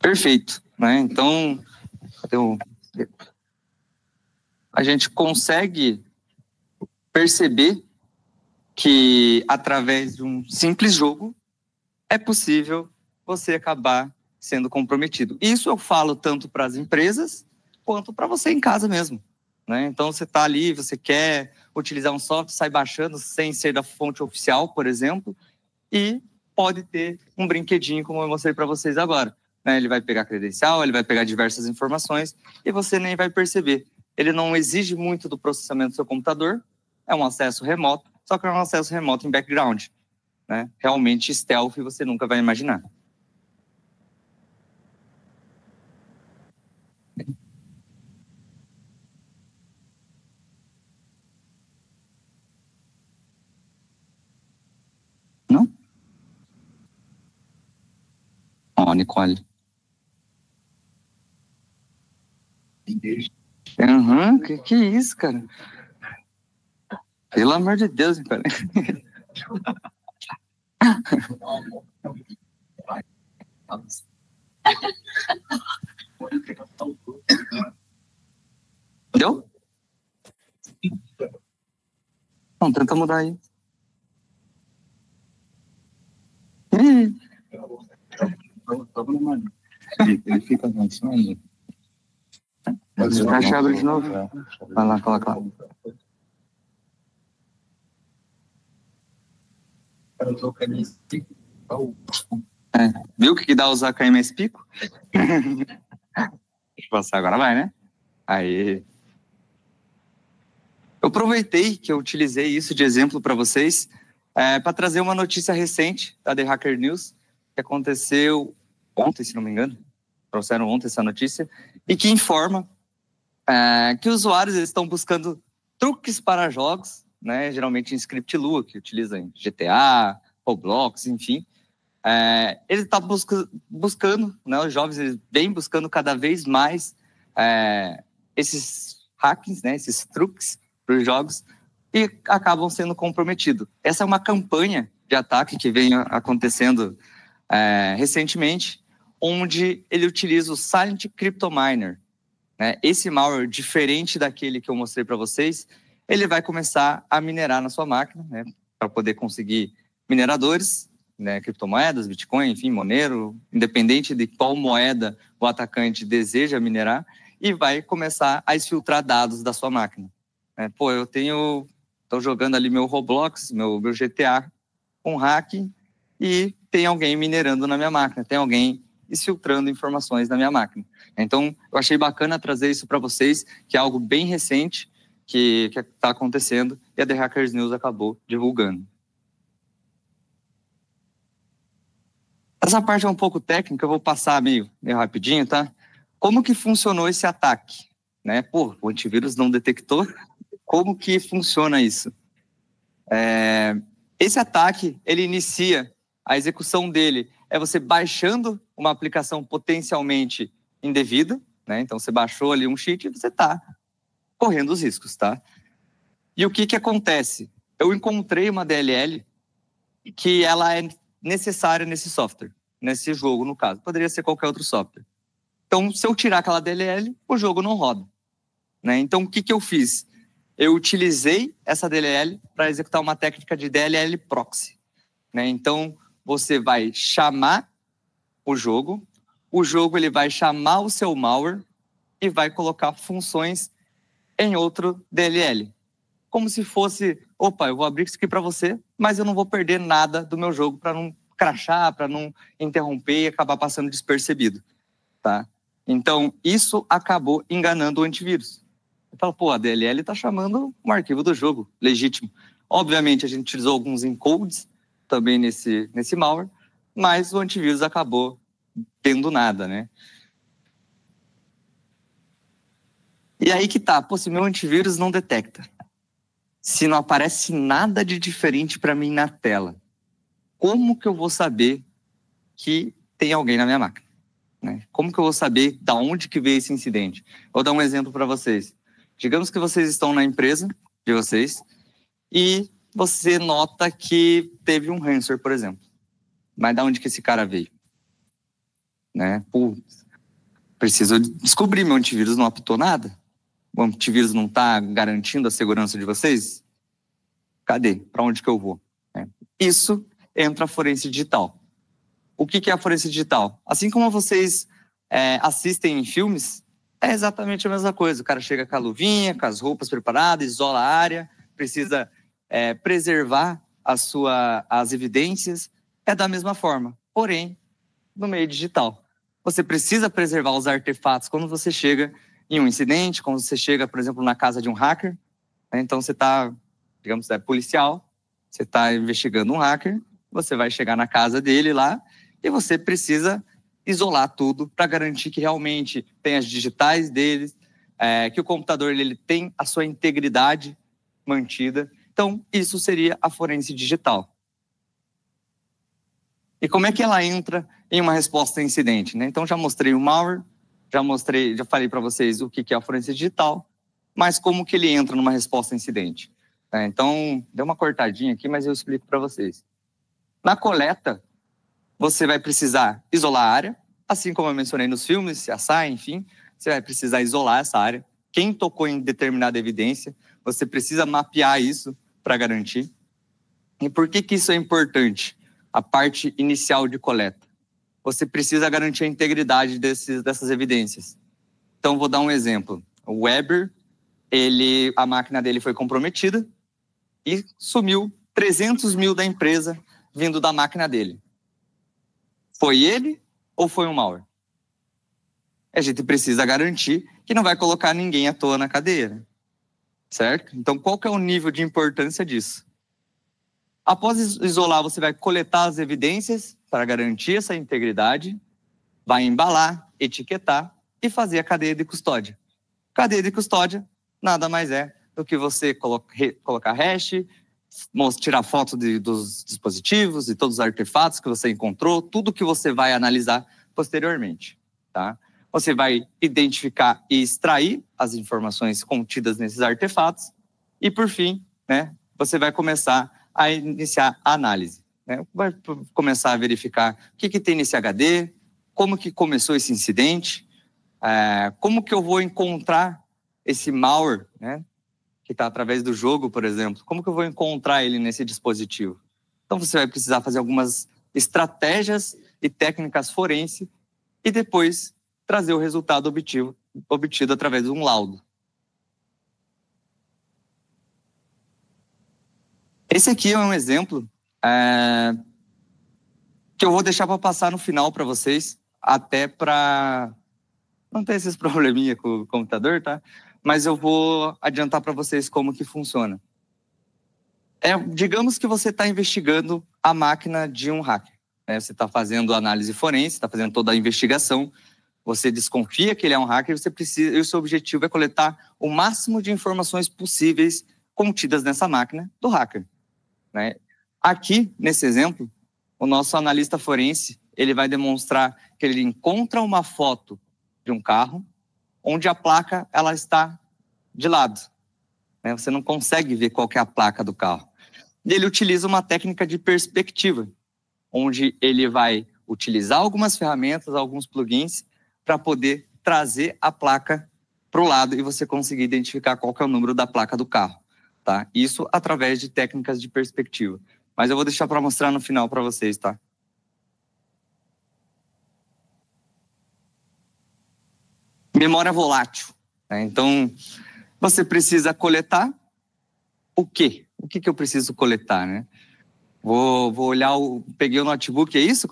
Perfeito, né? Então, a gente consegue perceber que através de um simples jogo é possível você acabar sendo comprometido. Isso eu falo tanto para as empresas quanto para você em casa mesmo, né? Então, você está ali, você quer utilizar um software, sai baixando sem ser da fonte oficial, por exemplo, e pode ter um brinquedinho, como eu mostrei para vocês agora, né? Ele vai pegar credencial, ele vai pegar diversas informações e você nem vai perceber. Ele não exige muito do processamento do seu computador, é um acesso remoto, só que é um acesso remoto em background, né? Realmente stealth você nunca vai imaginar. Não? Ó, Nicole. Aham, que isso, cara? Pelo amor de Deus, cara. Deu? Não, tenta mudar aí. Ele fica avançando. Fecha e abre de novo. Vai lá, coloca lá. Viu o que dá usar KMS Pico? Deixa eu passar, agora vai, né? Aí. Eu aproveitei que eu utilizei isso de exemplo para vocês para trazer uma notícia recente da The Hacker News, que aconteceu ontem, se não me engano. Trouxeram ontem essa notícia, e que informa que usuários estão buscando truques para jogos, né, geralmente em script Lua, que utiliza em GTA, Roblox, enfim. Ele está buscando, né, os jovens eles vêm buscando cada vez mais esses hackings, né, esses truques para os jogos, e acabam sendo comprometidos. Essa é uma campanha de ataque que vem acontecendo recentemente, onde ele utiliza o Silent Crypto Miner. Né? Esse malware, diferente daquele que eu mostrei para vocês, ele vai começar a minerar na sua máquina, né, para poder conseguir mineradores, né, criptomoedas, Bitcoin, enfim, Monero, independente de qual moeda o atacante deseja minerar, e vai começar a exfiltrar dados da sua máquina. Eu estou jogando ali meu Roblox, meu GTA com hack, e tem alguém minerando na minha máquina, tem alguém exfiltrando informações na minha máquina. Então, eu achei bacana trazer isso para vocês, que é algo bem recente que está acontecendo, e a The Hackers News acabou divulgando. Essa parte é um pouco técnica, eu vou passar meio rapidinho, tá? Como que funcionou esse ataque? Né? O antivírus não detectou. Como que funciona isso? Esse ataque, ele inicia, a execução dele é você baixando uma aplicação potencialmente indevida, né? Então, você baixou ali um cheat e você está correndo os riscos, tá? E o que acontece? Eu encontrei uma DLL que ela é necessária nesse software, nesse jogo, no caso. Poderia ser qualquer outro software. Então, se eu tirar aquela DLL, o jogo não roda. Né? Então, o que eu fiz? Eu utilizei essa DLL para executar uma técnica de DLL proxy. Né? Então, você vai chamar o jogo ele vai chamar o seu malware e vai colocar funções em outro DLL. Como se fosse, eu vou abrir isso aqui para você, mas eu não vou perder nada do meu jogo para não crashar, para não interromper e acabar passando despercebido. Tá? Então, isso acabou enganando o antivírus. Eu falo, a DLL está chamando um arquivo do jogo, legítimo. Obviamente, a gente utilizou alguns encodes também nesse malware, mas o antivírus acabou tendo nada, né? E aí que tá, se meu antivírus não detecta, se não aparece nada de diferente para mim na tela, como que eu vou saber que tem alguém na minha máquina? Né? Como que eu vou saber de onde que veio esse incidente? Vou dar um exemplo para vocês. Digamos que vocês estão na empresa de vocês e você nota que teve um ransomware, por exemplo. Mas de onde que esse cara veio? Né? Preciso descobrir, meu antivírus não apitou nada? O antivírus não está garantindo a segurança de vocês? Cadê? Para onde que eu vou? Isso entra a forense digital. o que é a forense digital? Assim como vocês assistem em filmes, é exatamente a mesma coisa. O cara chega com a luvinha, com as roupas preparadas, isola a área, precisa preservar as evidências. É da mesma forma, porém, no meio digital. Você precisa preservar os artefatos quando você chega em um incidente, quando você chega, por exemplo, na casa de um hacker. Né? Então, você está, digamos, policial, você está investigando um hacker, você vai chegar na casa dele lá e você precisa isolar tudo para garantir que realmente tem as digitais deles, que o computador ele tem a sua integridade mantida. Então, isso seria a forense digital. E como é que ela entra em uma resposta a incidente? Né? Então, já mostrei o malware, já falei para vocês o que é a forense digital, mas como que ele entra numa resposta a incidente. Então, deu uma cortadinha aqui, mas eu explico para vocês. Na coleta, você vai precisar isolar a área, assim como eu mencionei nos filmes, CSI, enfim, você vai precisar isolar essa área. Quem tocou em determinada evidência, você precisa mapear isso para garantir. E por que isso é importante? A parte inicial de coleta. Você precisa garantir a integridade dessas evidências. Então, vou dar um exemplo. O Weber, a máquina dele foi comprometida e sumiu 300 mil da empresa vindo da máquina dele. Foi ele ou foi um malware? A gente precisa garantir que não vai colocar ninguém à toa na cadeia, certo? Então, qual que é o nível de importância disso? Após isolar, você vai coletar as evidências para garantir essa integridade, vai embalar, etiquetar e fazer a cadeia de custódia. Cadeia de custódia nada mais é do que você colocar hash, tirar foto dos dispositivos e todos os artefatos que você encontrou, tudo que você vai analisar posteriormente. Tá? Você vai identificar e extrair as informações contidas nesses artefatos e, por fim, né, você vai começar a iniciar a análise. Né? Vai começar a verificar o que tem nesse HD, como que começou esse incidente, como que eu vou encontrar esse malware, né, que está através do jogo, por exemplo, como que eu vou encontrar ele nesse dispositivo? Então, você vai precisar fazer algumas estratégias e técnicas forense e depois trazer o resultado obtido através de um laudo. Esse aqui é um exemplo que eu vou deixar para passar no final para vocês, até para não ter esses probleminha com o computador, tá? Mas eu vou adiantar para vocês como que funciona. Digamos que você está investigando a máquina de um hacker. Né? Você está fazendo análise forense, está fazendo toda a investigação, você desconfia que ele é um hacker, e o seu objetivo é coletar o máximo de informações possíveis contidas nessa máquina do hacker. Né? Aqui, nesse exemplo, o nosso analista forense ele vai demonstrar que ele encontra uma foto de um carro onde a placa ela está de lado. Né? Você não consegue ver qual que é a placa do carro. E ele utiliza uma técnica de perspectiva, onde ele vai utilizar algumas ferramentas, alguns plugins, para poder trazer a placa para o lado e você conseguir identificar qual que é o número da placa do carro. Tá? Isso através de técnicas de perspectiva. Mas eu vou deixar para mostrar no final para vocês, tá? Memória volátil. Né? Então, você precisa coletar o quê? O que eu preciso coletar, né? Vou olhar, peguei o notebook, é isso?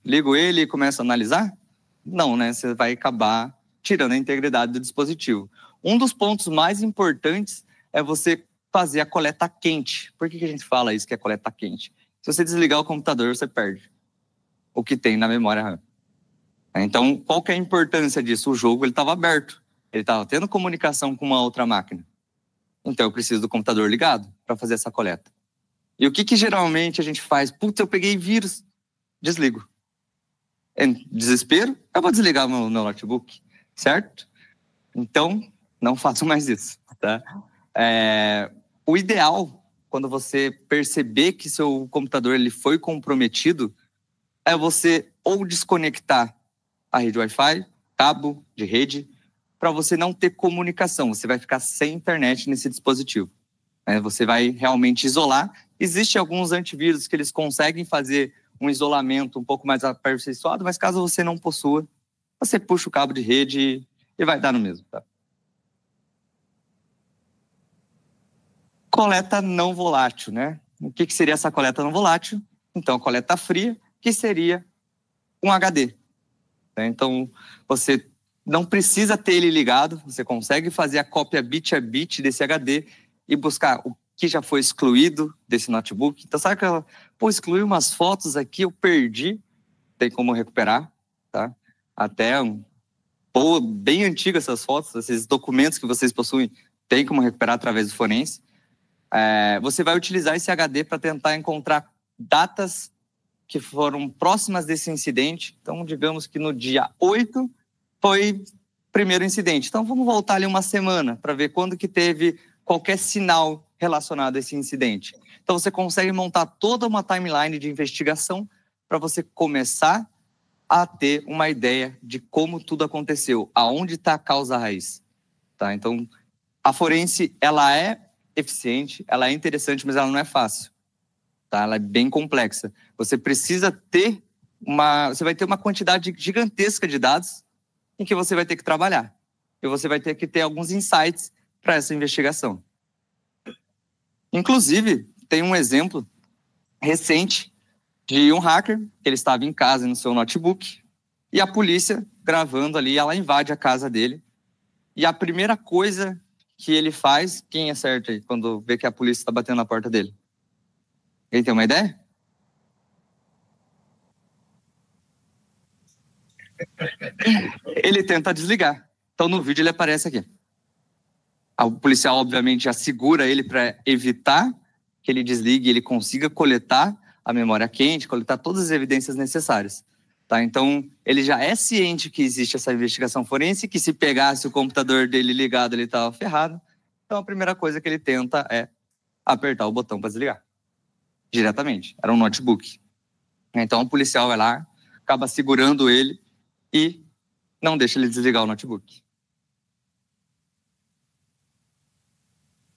Ligo ele e começo a analisar? Não, né? Você vai acabar tirando a integridade do dispositivo. Um dos pontos mais importantes é você fazer a coleta quente. Por que a gente fala isso que é coleta quente? Se você desligar o computador, você perde o que tem na memória RAM. Então, qual que é a importância disso? O jogo estava aberto. Ele estava tendo comunicação com uma outra máquina. Então, eu preciso do computador ligado para fazer essa coleta. E o que geralmente a gente faz? Putz, eu peguei vírus. Desligo. Em desespero, eu vou desligar o meu notebook. Certo? Então, não façam mais isso. Tá? O ideal, quando você perceber que seu computador ele foi comprometido, é você ou desconectar a rede Wi-Fi, cabo de rede, para você não ter comunicação. Você vai ficar sem internet nesse dispositivo. Você vai realmente isolar. Existem alguns antivírus que eles conseguem fazer um isolamento um pouco mais aperfeiçoado, mas caso você não possua, você puxa o cabo de rede e vai dar no mesmo, tá? Coleta não volátil, né? O que seria essa coleta não volátil? Então, a coleta fria, que seria um HD. Então, você não precisa ter ele ligado, você consegue fazer a cópia bit a bit desse HD e buscar o que já foi excluído desse notebook. Então, sabe que excluí umas fotos aqui, eu perdi, tem como recuperar, tá? Até bem antigas essas fotos, esses documentos que vocês possuem, tem como recuperar através do forense. Você vai utilizar esse HD para tentar encontrar datas que foram próximas desse incidente. Então, digamos que no dia 8 foi o primeiro incidente. Então, vamos voltar ali uma semana para ver quando que teve qualquer sinal relacionado a esse incidente. Então, você consegue montar toda uma timeline de investigação para você começar a ter uma ideia de como tudo aconteceu, aonde está a causa raiz. Tá? Então, a forense, ela é eficiente, ela é interessante, mas ela não é fácil. Tá? Ela é bem complexa. Você precisa ter você vai ter uma quantidade gigantesca de dados em que você vai ter que trabalhar. E você vai ter que ter alguns insights para essa investigação. Inclusive, tem um exemplo recente de um hacker, que ele estava em casa no seu notebook, e a polícia gravando ali, ela invade a casa dele. E a primeira coisa que ele faz, quem acerta aí quando vê que a polícia está batendo na porta dele? Ele tem uma ideia? Ele tenta desligar. Então, no vídeo, ele aparece aqui. O policial, obviamente, já segura ele para evitar que ele desligue e ele consiga coletar a memória quente, coletar todas as evidências necessárias. Tá? Então, ele já é ciente que existe essa investigação forense, que se pegasse o computador dele ligado, ele estava ferrado. Então, a primeira coisa que ele tenta é apertar o botão para desligar. Diretamente. Era um notebook. Então, o policial vai lá, acaba segurando ele e não deixa ele desligar o notebook.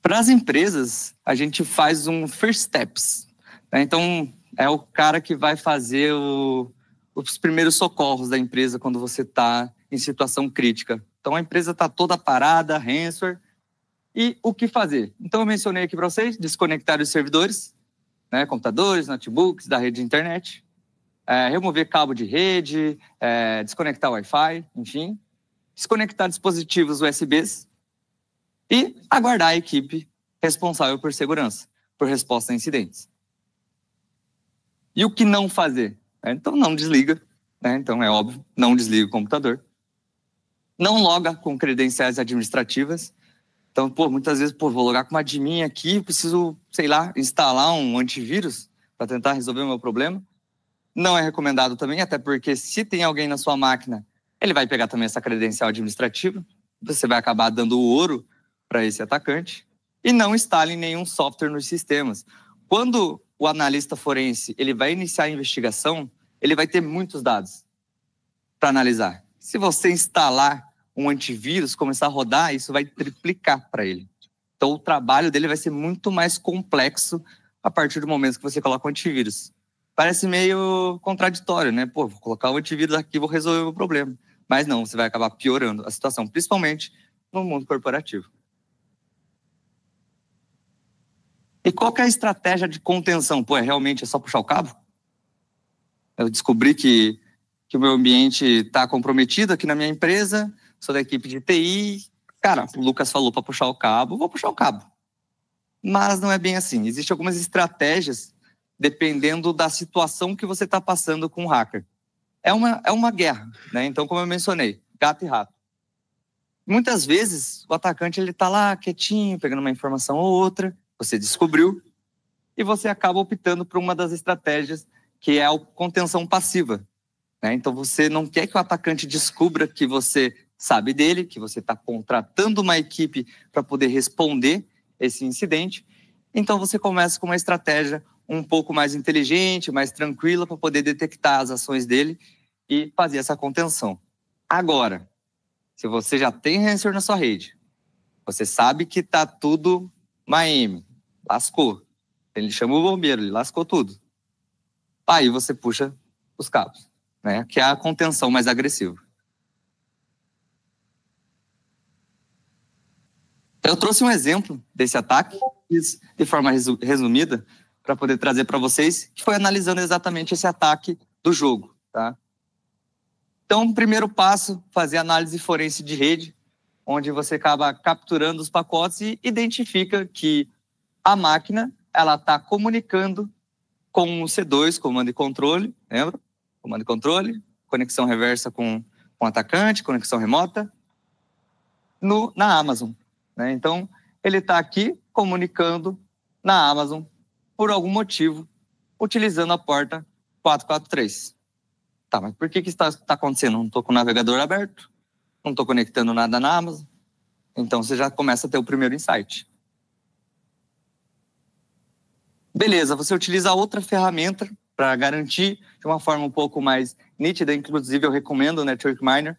Para as empresas, a gente faz um first steps. Né? Então, é o cara que vai fazer os primeiros socorros da empresa quando você está em situação crítica. Então, a empresa está toda parada, ransomware. E o que fazer? Então, eu mencionei aqui para vocês, desconectar os servidores, né? Computadores, notebooks, da rede de internet. Remover cabo de rede, desconectar o Wi-Fi, enfim. Desconectar dispositivos USBs. E aguardar a equipe responsável por segurança, por resposta a incidentes. E o que não fazer? Então, não desliga. Né? Então, é óbvio, não desliga o computador. Não loga com credenciais administrativas. Então, muitas vezes, vou logar com uma admin aqui, preciso, sei lá, instalar um antivírus para tentar resolver o meu problema. Não é recomendado também, até porque se tem alguém na sua máquina, ele vai pegar também essa credencial administrativa. Você vai acabar dando ouro para esse atacante. E não instale nenhum software nos sistemas. Quando o analista forense ele vai iniciar a investigação, ele vai ter muitos dados para analisar. Se você instalar um antivírus, começar a rodar, isso vai triplicar para ele. Então, o trabalho dele vai ser muito mais complexo a partir do momento que você coloca o antivírus. Parece meio contraditório, né? Vou colocar o antivírus aqui, vou resolver o meu problema. Mas não, você vai acabar piorando a situação, principalmente no mundo corporativo. E qual que é a estratégia de contenção? Realmente é só puxar o cabo? Eu descobri que o meu ambiente está comprometido aqui na minha empresa, sou da equipe de TI. Cara, o Lucas falou para puxar o cabo, vou puxar o cabo. Mas não é bem assim. Existem algumas estratégias dependendo da situação que você está passando com o hacker. É uma guerra, né? Então, como eu mencionei, gato e rato. Muitas vezes, o atacante está lá quietinho, pegando uma informação ou outra, você descobriu, e você acaba optando por uma das estratégias, que é a contenção passiva. Né? Então, você não quer que o atacante descubra que você sabe dele, que você está contratando uma equipe para poder responder esse incidente. Então, você começa com uma estratégia um pouco mais inteligente, mais tranquila, para poder detectar as ações dele e fazer essa contenção. Agora, se você já tem ransomware na sua rede, você sabe que está tudo Miami, lascou. Ele chama o bombeiro, ele lascou tudo. Aí você puxa os cabos, né? Que é a contenção mais agressiva. Eu trouxe um exemplo desse ataque, de forma resumida, para poder trazer para vocês, que foi analisando exatamente esse ataque do jogo, tá? Então, o primeiro passo, fazer análise forense de rede, onde você acaba capturando os pacotes e identifica que a máquina ela está comunicando com o C2, comando e controle, lembra? Comando e controle, conexão reversa com o atacante, conexão remota, na Amazon, né? Então, ele está aqui comunicando na Amazon por algum motivo, utilizando a porta 443. Tá, mas por que isso está acontecendo? Não estou com o navegador aberto, não estou conectando nada na Amazon. Então, você já começa a ter o primeiro insight. Beleza, você utiliza outra ferramenta para garantir de uma forma um pouco mais nítida. Inclusive, eu recomendo o Network Miner.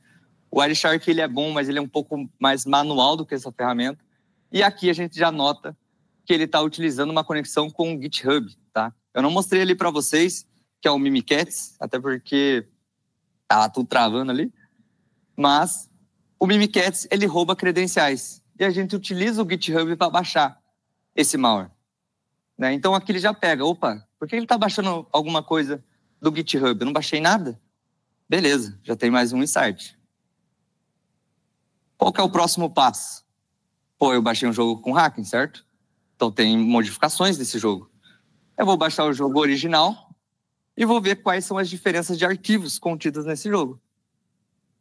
O Wireshark ele é bom, mas ele é um pouco mais manual do que essa ferramenta. E aqui a gente já nota que ele está utilizando uma conexão com o GitHub, tá? Eu não mostrei ali para vocês, que é o Mimikatz, até porque tá tudo travando ali. Mas o Mimikatz, ele rouba credenciais. E a gente utiliza o GitHub para baixar esse malware, né? Então aqui ele já pega, opa, por que ele está baixando alguma coisa do GitHub? Eu não baixei nada? Beleza, já tem mais um insight. Qual que é o próximo passo? Pô, eu baixei um jogo com hacking, certo? Então tem modificações desse jogo. Eu vou baixar o jogo original e vou ver quais são as diferenças de arquivos contidas nesse jogo.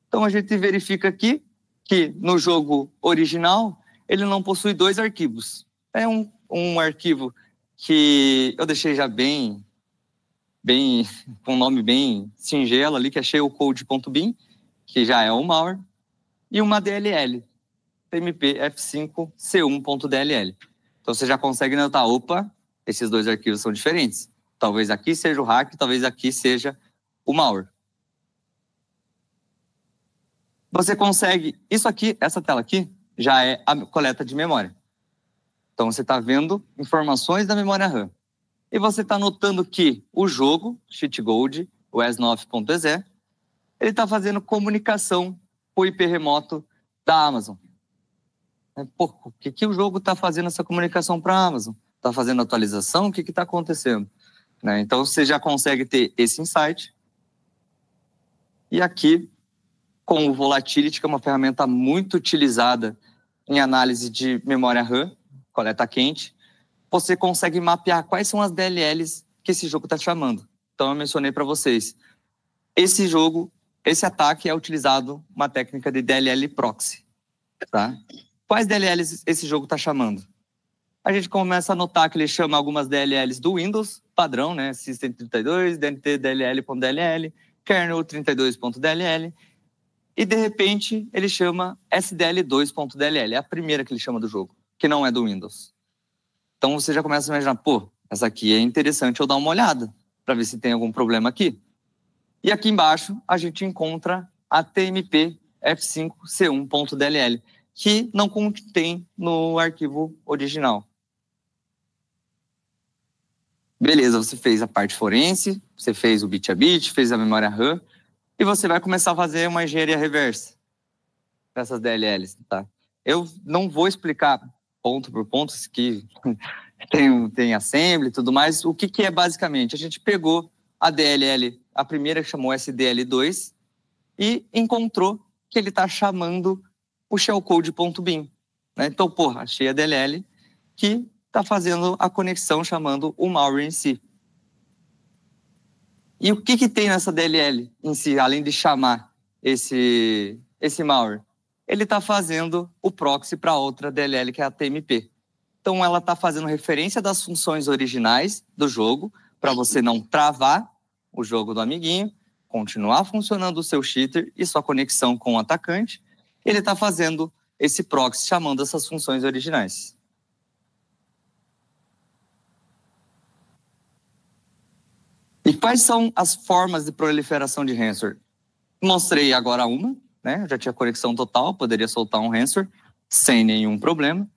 Então a gente verifica aqui que no jogo original ele não possui 2 arquivos. É um arquivo que eu deixei já bem com um nome bem singelo ali, que é shellcode.bin, que já é um malware, e uma DLL, TMP F5C1.dll. Então você já consegue notar, opa, esses 2 arquivos são diferentes. Talvez aqui seja o hack, talvez aqui seja o malware. Você consegue, isso aqui, essa tela aqui, já é a coleta de memória. Então você está vendo informações da memória RAM. E você está notando que o jogo, CheatGold, o S9.exe, ele está fazendo comunicação com o IP remoto da Amazon. Pô, o que o jogo está fazendo essa comunicação para a Amazon? Está fazendo atualização? O que está acontecendo? Né? Então, você já consegue ter esse insight. E aqui, com o Volatility, que é uma ferramenta muito utilizada em análise de memória RAM, coleta quente, você consegue mapear quais são as DLLs que esse jogo está chamando. Então, eu mencionei para vocês. Esse ataque é utilizado uma técnica de DLL proxy. Tá? Quais DLLs esse jogo está chamando? A gente começa a notar que ele chama algumas DLLs do Windows, padrão, né? System32, DNT-DLL.dll, kernel32.dll, e de repente ele chama SDL2.dll, é a primeira que ele chama do jogo, que não é do Windows. Então você já começa a imaginar, pô, essa aqui é interessante eu dar uma olhada, para ver se tem algum problema aqui. E aqui embaixo a gente encontra a TMP F5C1.dll, que não contém no arquivo original. Beleza, você fez a parte forense, você fez o bit a bit, fez a memória RAM, e você vai começar a fazer uma engenharia reversa dessas DLLs, tá? Eu não vou explicar ponto por ponto, que tem assembly e tudo mais. O que é basicamente? A gente pegou a DLL, a primeira que chamou SDL2, e encontrou que ele está chamando o shellcode.bin. Né? Então, porra, achei a DLL que está fazendo a conexão chamando o malware em si. E o que tem nessa DLL em si, além de chamar esse malware? Ele está fazendo o proxy para outra DLL, que é a TMP. Então, ela está fazendo referência das funções originais do jogo, para você não travar o jogo do amiguinho, continuar funcionando o seu cheater e sua conexão com o atacante. Ele está fazendo esse proxy chamando essas funções originais. E quais são as formas de proliferação de ransomware? Mostrei agora uma, né? Já tinha conexão total, poderia soltar um ransomware sem nenhum problema.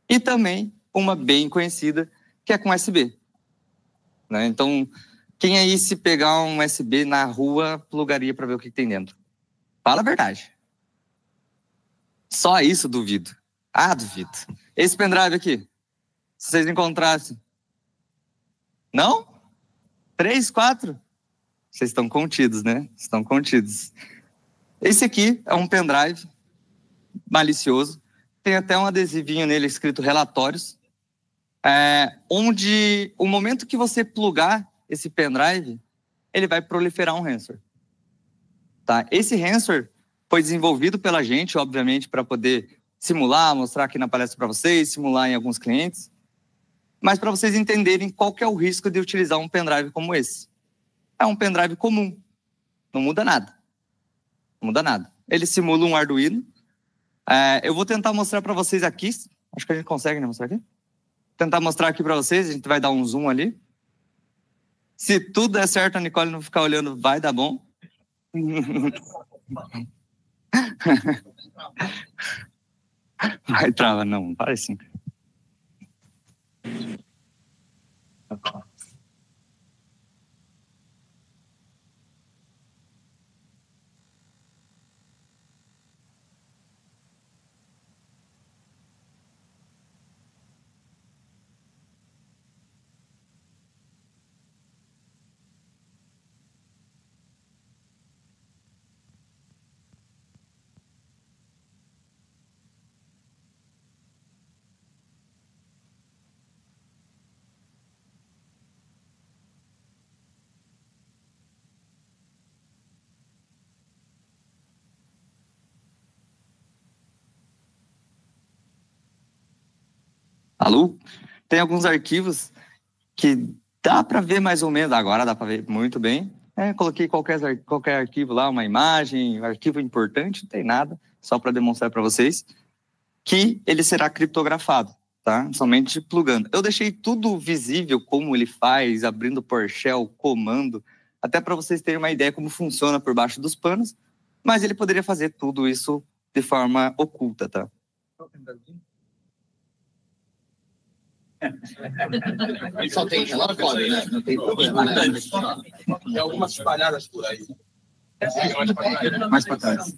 E também uma bem conhecida, que é com USB. Né? Então, Quem aí, se pegar um USB na rua, plugaria para ver o que tem dentro? Fala a verdade. Só isso, duvido. Ah, duvido. Esse pendrive aqui, se vocês encontrassem. Não? 3, 4? Vocês estão contidos, né? Estão contidos. Esse aqui é um pendrive malicioso. Tem até um adesivinho nele escrito relatórios. Onde o momento que você plugar esse pendrive, ele vai proliferar um ransomware. Tá? Esse ransomware foi desenvolvido pela gente, obviamente, para poder simular, mostrar aqui na palestra para vocês, simular em alguns clientes, mas para vocês entenderem qual que é o risco de utilizar um pendrive como esse. É um pendrive comum, não muda nada. Não muda nada. Ele simula um Arduino. Eu vou tentar mostrar para vocês aqui, acho que a gente consegue, né, mostrar aqui? Tentar mostrar aqui para vocês, a gente vai dar um zoom ali. Se tudo der certo, a Nicole não ficar olhando, vai dar bom. Vai trava, não, para assim. Alô? Tem alguns arquivos que dá para ver mais ou menos, agora dá para ver muito bem. Coloquei qualquer arquivo lá, uma imagem, um arquivo importante, não tem nada, só para demonstrar para vocês que ele será criptografado, tá? Somente plugando. Eu deixei tudo visível, como ele faz, abrindo PowerShell, comando, até para vocês terem uma ideia como funciona por baixo dos panos, mas ele poderia fazer tudo isso de forma oculta, tá? Só tem relatório, né? Não tem problema, né? Tem algumas espalhadas por aí. Mais para trás.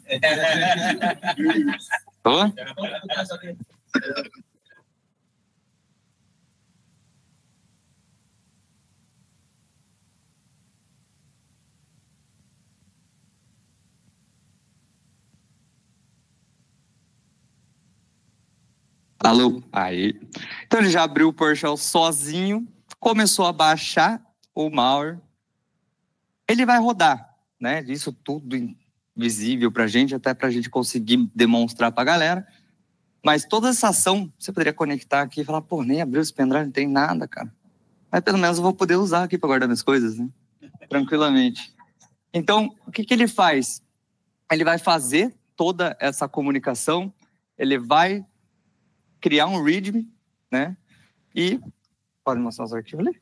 Tô? Alô? Aí. Então ele já abriu o PowerShell sozinho, começou a baixar o malware. Ele vai rodar, né? Isso tudo visível para a gente, até para a gente conseguir demonstrar para a galera. Mas toda essa ação, você poderia conectar aqui e falar, pô, nem abriu esse pendrive, não tem nada, cara. Mas pelo menos eu vou poder usar aqui para guardar minhas coisas, né? Tranquilamente. Então, o que ele faz? Ele vai fazer toda essa comunicação, ele vai criar um README, né? E pode mostrar os arquivos ali?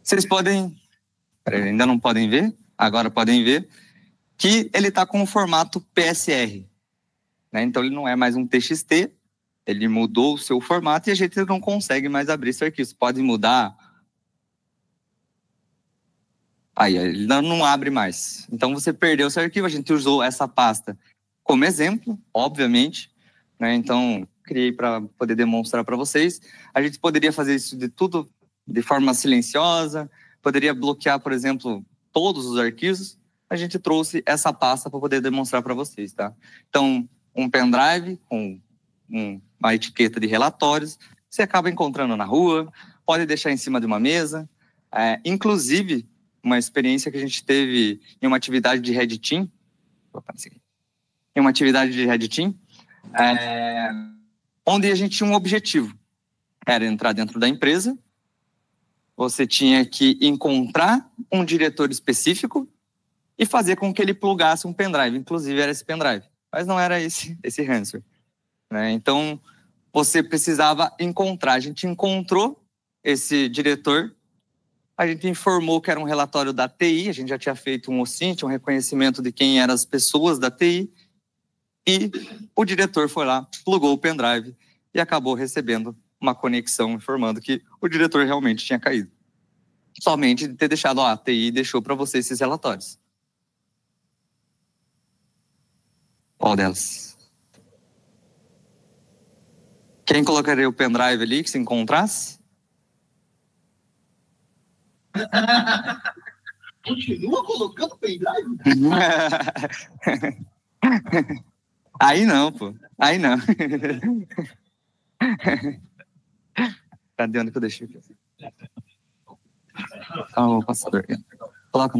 Vocês podem, ainda não podem ver, agora podem ver, que ele está com o formato PSR, né? Então ele não é mais um TXT, ele mudou o seu formato e a gente não consegue mais abrir esse arquivo. Você pode mudar. Aí, ele não abre mais. Então você perdeu esse arquivo, a gente usou essa pasta como exemplo, obviamente, né? Então criei para poder demonstrar para vocês. A gente poderia fazer isso de tudo de forma silenciosa, poderia bloquear, por exemplo, todos os arquivos. A gente trouxe essa pasta para poder demonstrar para vocês, tá? Então, um pendrive com uma etiqueta de relatórios, você acaba encontrando na rua, pode deixar em cima de uma mesa. Inclusive, uma experiência que a gente teve em uma atividade de Red Team, onde a gente tinha um objetivo, era entrar dentro da empresa, você tinha que encontrar um diretor específico e fazer com que ele plugasse um pendrive, inclusive era esse pendrive, mas não era esse ransomware, né? Então, você precisava encontrar, a gente encontrou esse diretor a gente informou que era um relatório da TI, a gente já tinha feito um OSINT, um reconhecimento de quem eram as pessoas da TI, e o diretor foi lá, plugou o pendrive e acabou recebendo uma conexão informando que o diretor realmente tinha caído. Somente de ter deixado, a TI deixou para você esses relatórios. Qual delas? Quem colocaria o pendrive ali que se encontrasse? Continua colocando pendrive? Aí não, pô. Aí não. Cadê onde que eu deixei aqui? O passador. Coloca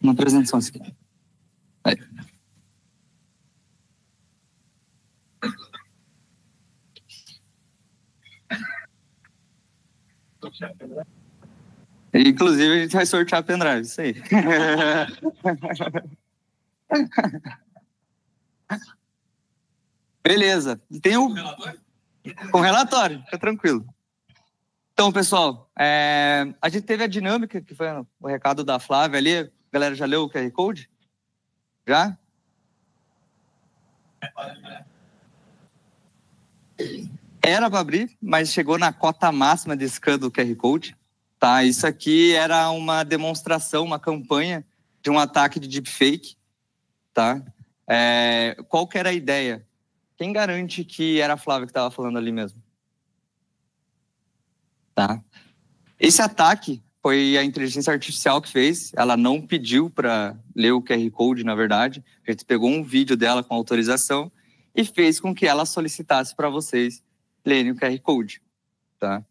na apresentação aqui. Aí. Inclusive, a gente vai sortear pendrive, isso aí. Beleza. Tem o... Com relatório, fica tranquilo. Então, pessoal, a gente teve a dinâmica, que foi o recado da Flávia ali. A galera já leu o QR Code? Já? Era para abrir, mas chegou na cota máxima de scan do QR Code. Tá? Isso aqui era uma demonstração, uma campanha de um ataque de deepfake. Tá? Qual que era a ideia? Quem garante que era a Flávia que estava falando ali mesmo? Tá? Esse ataque foi a inteligência artificial que fez. Ela não pediu para ler o QR Code, na verdade. A gente pegou um vídeo dela com autorização e fez com que ela solicitasse para vocês lerem o QR Code. Tá?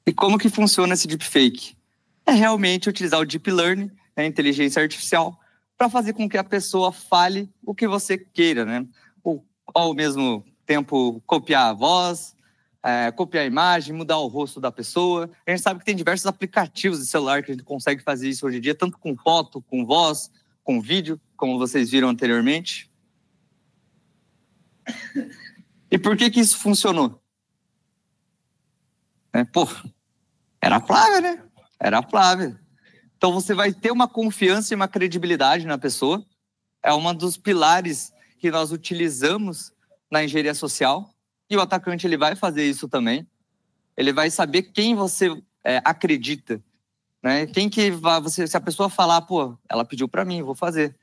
E como que funciona esse deepfake? É realmente utilizar o deep learning, a inteligência artificial, para fazer com que a pessoa fale o que você queira, né? Ou ao mesmo tempo copiar a voz, copiar a imagem, mudar o rosto da pessoa. A gente sabe que tem diversos aplicativos de celular que a gente consegue fazer isso hoje em dia, tanto com foto, com voz, com vídeo, como vocês viram anteriormente. E por que isso funcionou? Era a Flávia, né? Era a Flávia. Então você vai ter uma confiança e uma credibilidade na pessoa. É um dos pilares que nós utilizamos na engenharia social. E o atacante ele vai fazer isso também. Ele vai saber quem você acredita, né? Quem que vai, se a pessoa falar, ela pediu para mim, vou fazer.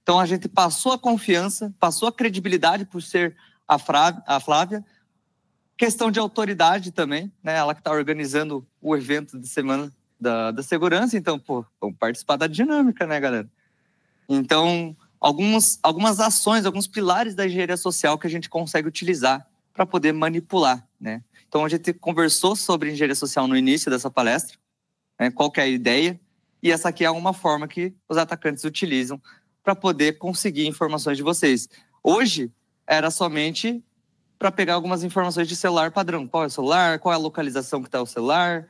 Então a gente passou a confiança, passou a credibilidade por ser a Flávia. Questão de autoridade também, né? Ela que está organizando o evento de semana da segurança, então, vamos participar da dinâmica, né, galera? Então, algumas ações, alguns pilares da engenharia social que a gente consegue utilizar para poder manipular, né? Então, a gente conversou sobre engenharia social no início dessa palestra, né? Qual que é a ideia, e essa aqui é uma forma que os atacantes utilizam para poder conseguir informações de vocês. Hoje, era somente para pegar algumas informações de celular padrão. Qual é o celular, qual é a localização que está o celular.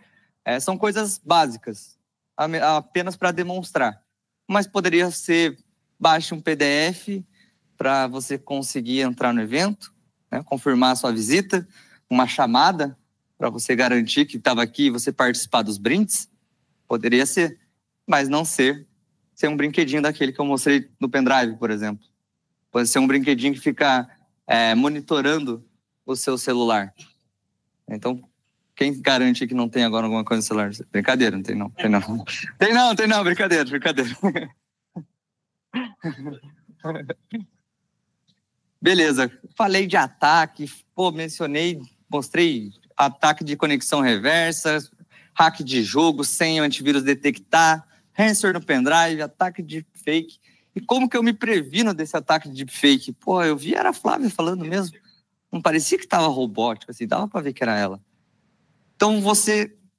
São coisas básicas, apenas para demonstrar. Mas poderia ser, baixe um PDF para você conseguir entrar no evento, né, confirmar a sua visita, uma chamada para você garantir que estava aqui e você participar dos brindes. Poderia ser, mas não ser um brinquedinho daquele que eu mostrei no pendrive, por exemplo. Pode ser um brinquedinho que fica monitorando o seu celular. Então, quem garante que não tem agora alguma coisa no celular? Brincadeira, não tem não. Tem não, brincadeira. Beleza, falei de ataque, mostrei ataque de conexão reversa, hack de jogo sem o antivírus detectar, ransomware no pendrive, ataque de fake. E como que eu me previno desse ataque de deepfake? Eu vi, era a Flávia falando mesmo. Não parecia que estava robótico, assim, dava para ver que era ela. Então,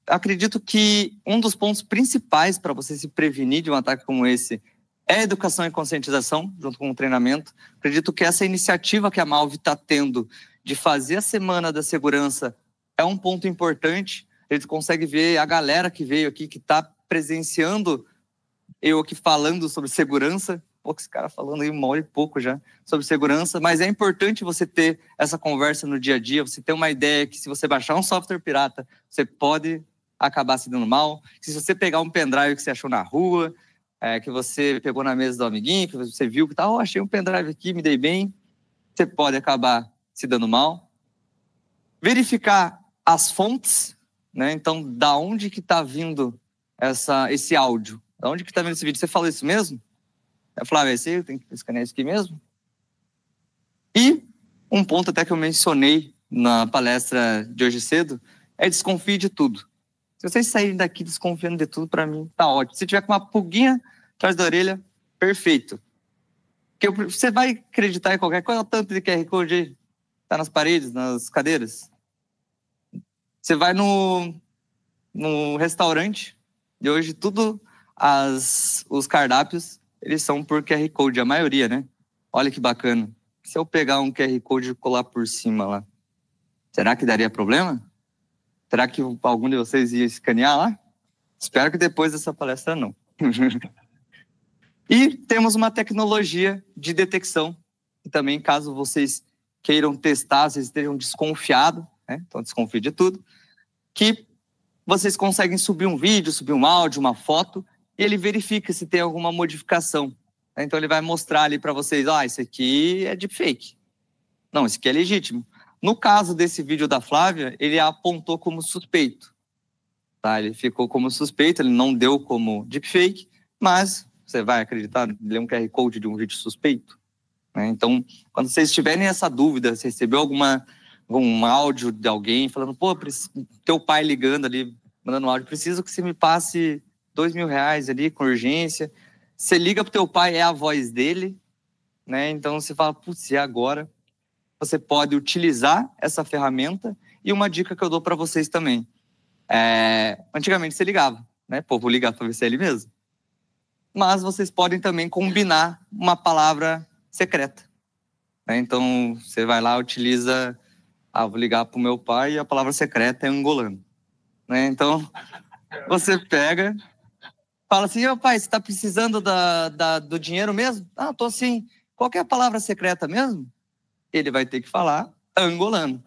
acredito que um dos pontos principais para você se prevenir de um ataque como esse é a educação e conscientização, junto com o treinamento. Acredito que essa iniciativa que a Malve está tendo de fazer a Semana da Segurança é um ponto importante. A gente consegue ver a galera que veio aqui, que está presenciando eu aqui falando sobre segurança, pô, esse cara falando aí 1h e pouco já sobre segurança, mas é importante você ter essa conversa no dia a dia, você ter uma ideia que se você baixar um software pirata, você pode acabar se dando mal. Se você pegar um pendrive que você achou na rua, que você pegou na mesa do amiguinho, que você viu que achei um pendrive aqui, me dei bem, você pode acabar se dando mal. Verificar as fontes, né? Então, da onde que está vindo esse áudio? Da onde que está vindo esse vídeo? Você falou isso mesmo? Eu falava, esse tem que escanear isso aqui mesmo? E um ponto até que eu mencionei na palestra de hoje cedo é desconfie de tudo. Se vocês saírem daqui desconfiando de tudo, para mim, tá ótimo. Se tiver com uma pulguinha atrás da orelha, perfeito. Porque você vai acreditar em qualquer coisa, tanto de QR Code aí, tá nas paredes, nas cadeiras. Você vai no restaurante e hoje os cardápios, eles são por QR Code, a maioria, né? Olha que bacana. Se eu pegar um QR Code e colar por cima lá, será que daria problema? Será que algum de vocês ia escanear lá? Espero que depois dessa palestra não. E temos uma tecnologia de detecção, que também, caso vocês queiram testar, vocês estejam desconfiados, né? Então desconfie de tudo, que vocês conseguem subir um vídeo, subir um áudio, uma foto, e ele verifica se tem alguma modificação. Então ele vai mostrar ali para vocês, isso aqui é deepfake. Não, isso aqui é legítimo. No caso desse vídeo da Flávia, ele apontou como suspeito. Tá? Ele ficou como suspeito, ele não deu como deepfake, mas você vai acreditar, ler um QR Code de um vídeo suspeito? Né? Então, quando vocês tiverem essa dúvida, você recebeu algum áudio de alguém falando, pô, teu pai ligando ali, mandando um áudio, preciso que você me passe R$2.000 ali com urgência. Você liga pro teu pai, é a voz dele, né? Então você fala, putz, e agora? Você pode utilizar essa ferramenta. E uma dica que eu dou para vocês também. Antigamente você ligava, né? Pô, vou ligar para ver se é ele mesmo. Mas vocês podem também combinar uma palavra secreta. Né? Então você vai lá, utiliza, vou ligar pro meu pai e a palavra secreta é angolano. Né? Então você pega, fala assim, pai, você está precisando do dinheiro mesmo? Tô sim. Qual que é a palavra secreta mesmo? Ele vai ter que falar angolano.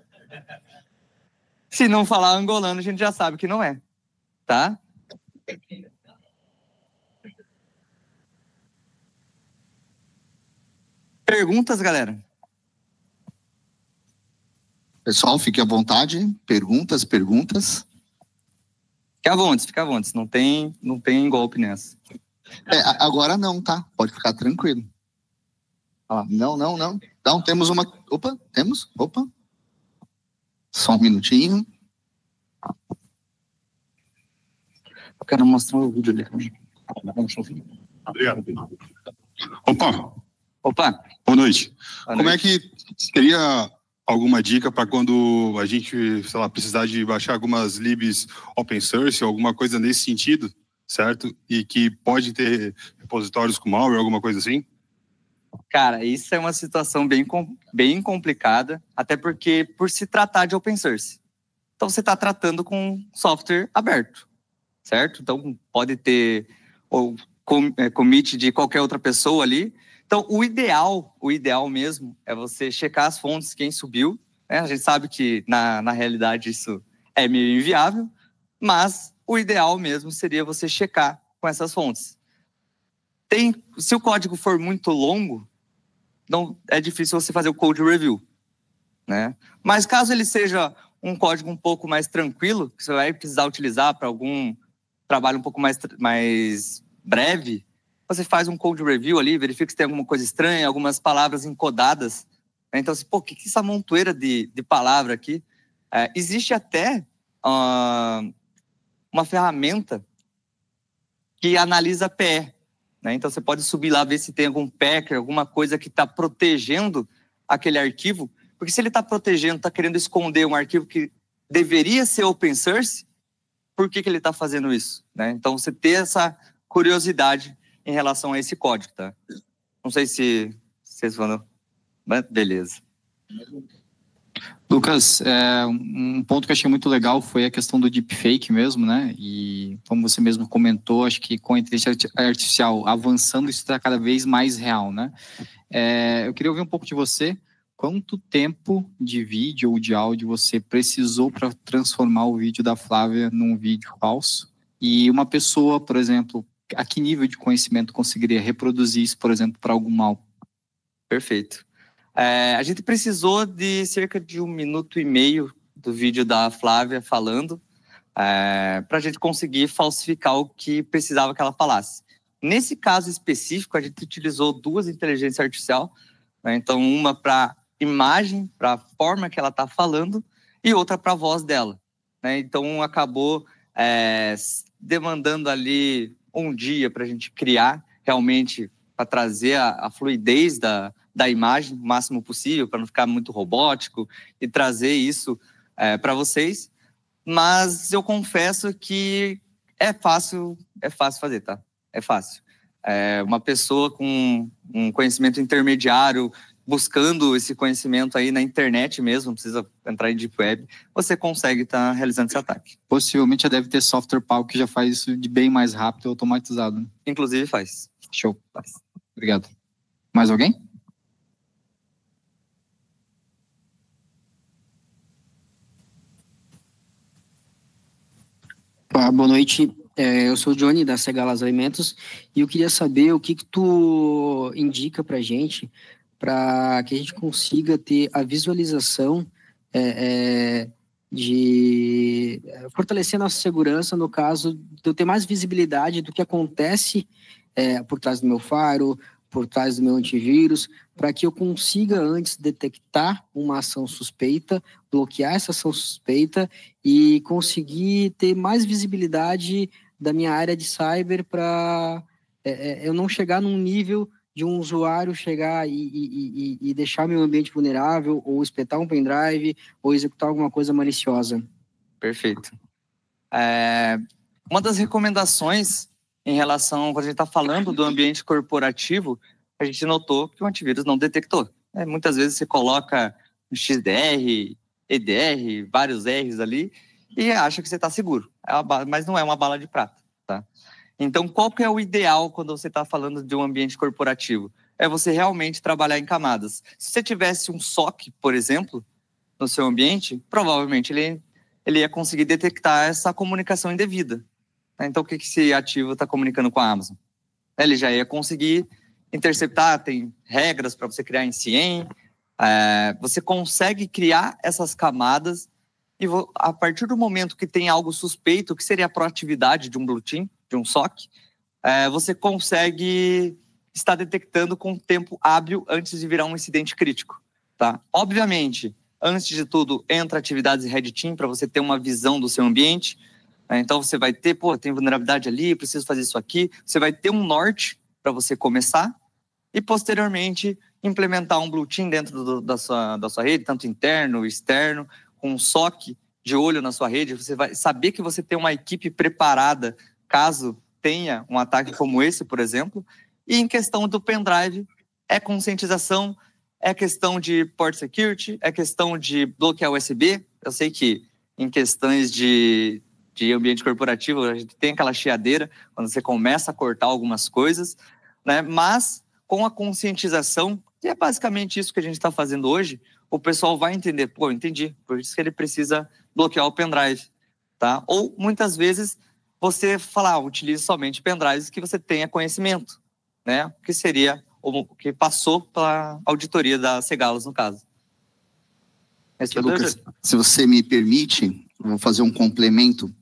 Se não falar angolano, a gente já sabe que não é, tá? Perguntas, galera? Pessoal, fique à vontade. Perguntas. Fica à vontade. Não tem golpe nessa. Agora não, tá? Pode ficar tranquilo. Não. Então, temos uma... Opa. Só um minutinho. Eu quero mostrar o vídeo ali. Obrigado. Opa. Boa noite. Como é que teria alguma dica para quando a gente, sei lá, precisar de baixar algumas libs open source, alguma coisa nesse sentido, certo? E que pode ter repositórios com malware, alguma coisa assim? Cara, isso é uma situação bem complicada, até porque por se tratar de open source. Então você está tratando com software aberto, certo? Então pode ter commit de qualquer outra pessoa ali. Então o ideal mesmo é você checar as fontes, quem subiu. Né? A gente sabe que na realidade isso é meio inviável, mas o ideal mesmo seria você checar com essas fontes. Se o código for muito longo, não é difícil você fazer o code review, né? Mas caso ele seja um código um pouco mais tranquilo, que você vai precisar utilizar para algum trabalho um pouco mais breve, você faz um code review ali, verifica se tem alguma coisa estranha, algumas palavras encodadas. Né? Então, assim, o que é essa montoeira de palavra aqui? Existe até uma ferramenta que analisa PE. Né? Então, você pode subir lá, ver se tem algum packer, alguma coisa que está protegendo aquele arquivo. Porque se ele está protegendo, está querendo esconder um arquivo que deveria ser open source, por que ele está fazendo isso? Né? Então, você ter essa curiosidade em relação a esse código. Tá? Não sei se vocês vão... Beleza. Lucas, um ponto que eu achei muito legal foi a questão do deepfake mesmo, né? E como você mesmo comentou, acho que com a inteligência artificial avançando, isso está cada vez mais real, né? Eu queria ouvir um pouco de você. Quanto tempo de vídeo ou de áudio você precisou para transformar o vídeo da Flávia num vídeo falso? E uma pessoa, por exemplo, a que nível de conhecimento conseguiria reproduzir isso, por exemplo, para algum mal? Perfeito. A gente precisou de cerca de 1 minuto e meio do vídeo da Flávia falando para a gente conseguir falsificar o que precisava que ela falasse. Nesse caso específico, a gente utilizou 2 inteligências artificiais, né? Então, uma para imagem, para a forma que ela está falando, e outra para a voz dela, né? Então, acabou demandando ali 1 dia para a gente criar realmente, para trazer a fluidez da imagem o máximo possível, para não ficar muito robótico e trazer isso para vocês. Mas eu confesso que é fácil fazer, tá? É fácil. Uma pessoa com um conhecimento intermediário, buscando esse conhecimento aí na internet mesmo, não precisa entrar em Deep Web, você consegue estar realizando esse ataque. Possivelmente já deve ter software pago que já faz isso de bem mais rápido e automatizado, né? Inclusive faz. Show. Obrigado. Mais alguém? Boa noite, eu sou o Johnny da Segalas Alimentos e eu queria saber o que tu indica para a gente para que a gente consiga ter a visualização de fortalecer nossa segurança no caso de eu ter mais visibilidade do que acontece por trás do meu firewall, por trás do meu antivírus, para que eu consiga antes detectar uma ação suspeita, bloquear essa ação suspeita e conseguir ter mais visibilidade da minha área de cyber para eu não chegar num nível de um usuário chegar e deixar meu ambiente vulnerável ou espetar um pendrive ou executar alguma coisa maliciosa. Perfeito. Uma das recomendações em relação, quando a gente está falando do ambiente corporativo, a gente notou que o antivírus não detectou. Muitas vezes você coloca um XDR, EDR, vários R's ali, e acha que você está seguro. Mas não é uma bala de prata, tá? Então, qual que é o ideal quando você está falando de um ambiente corporativo? É você realmente trabalhar em camadas. Se você tivesse um SOC, por exemplo, no seu ambiente, provavelmente ele ia conseguir detectar essa comunicação indevida. Então, o que esse ativo está comunicando com a Amazon? Ele já ia conseguir interceptar, tem regras para você criar em CIEM, você consegue criar essas camadas e a partir do momento que tem algo suspeito, que seria a proatividade de um Blue Team, de um SOC, você consegue estar detectando com tempo hábil antes de virar um incidente crítico, tá? Obviamente, antes de tudo, entra atividades Red Team para você ter uma visão do seu ambiente. Então, você vai ter, tem vulnerabilidade ali, preciso fazer isso aqui. Você vai ter um norte para você começar e, posteriormente, implementar um Blue Team dentro da sua rede, tanto interno, externo, com um SOC de olho na sua rede. Você vai saber que você tem uma equipe preparada caso tenha um ataque como esse, por exemplo. E em questão do pendrive, é conscientização, é questão de port security, é questão de bloquear USB. Eu sei que em questões de ambiente corporativo, a gente tem aquela chiadeira quando você começa a cortar algumas coisas, né? Mas com a conscientização, que é basicamente isso que a gente está fazendo hoje, o pessoal vai entender, entendi, por isso que ele precisa bloquear o pendrive, tá? Ou muitas vezes você falar, utilize somente pendrives que você tenha conhecimento, né? Que seria o que passou pela auditoria da Segalas, no caso. Lucas, se você me permite, vou fazer um complemento.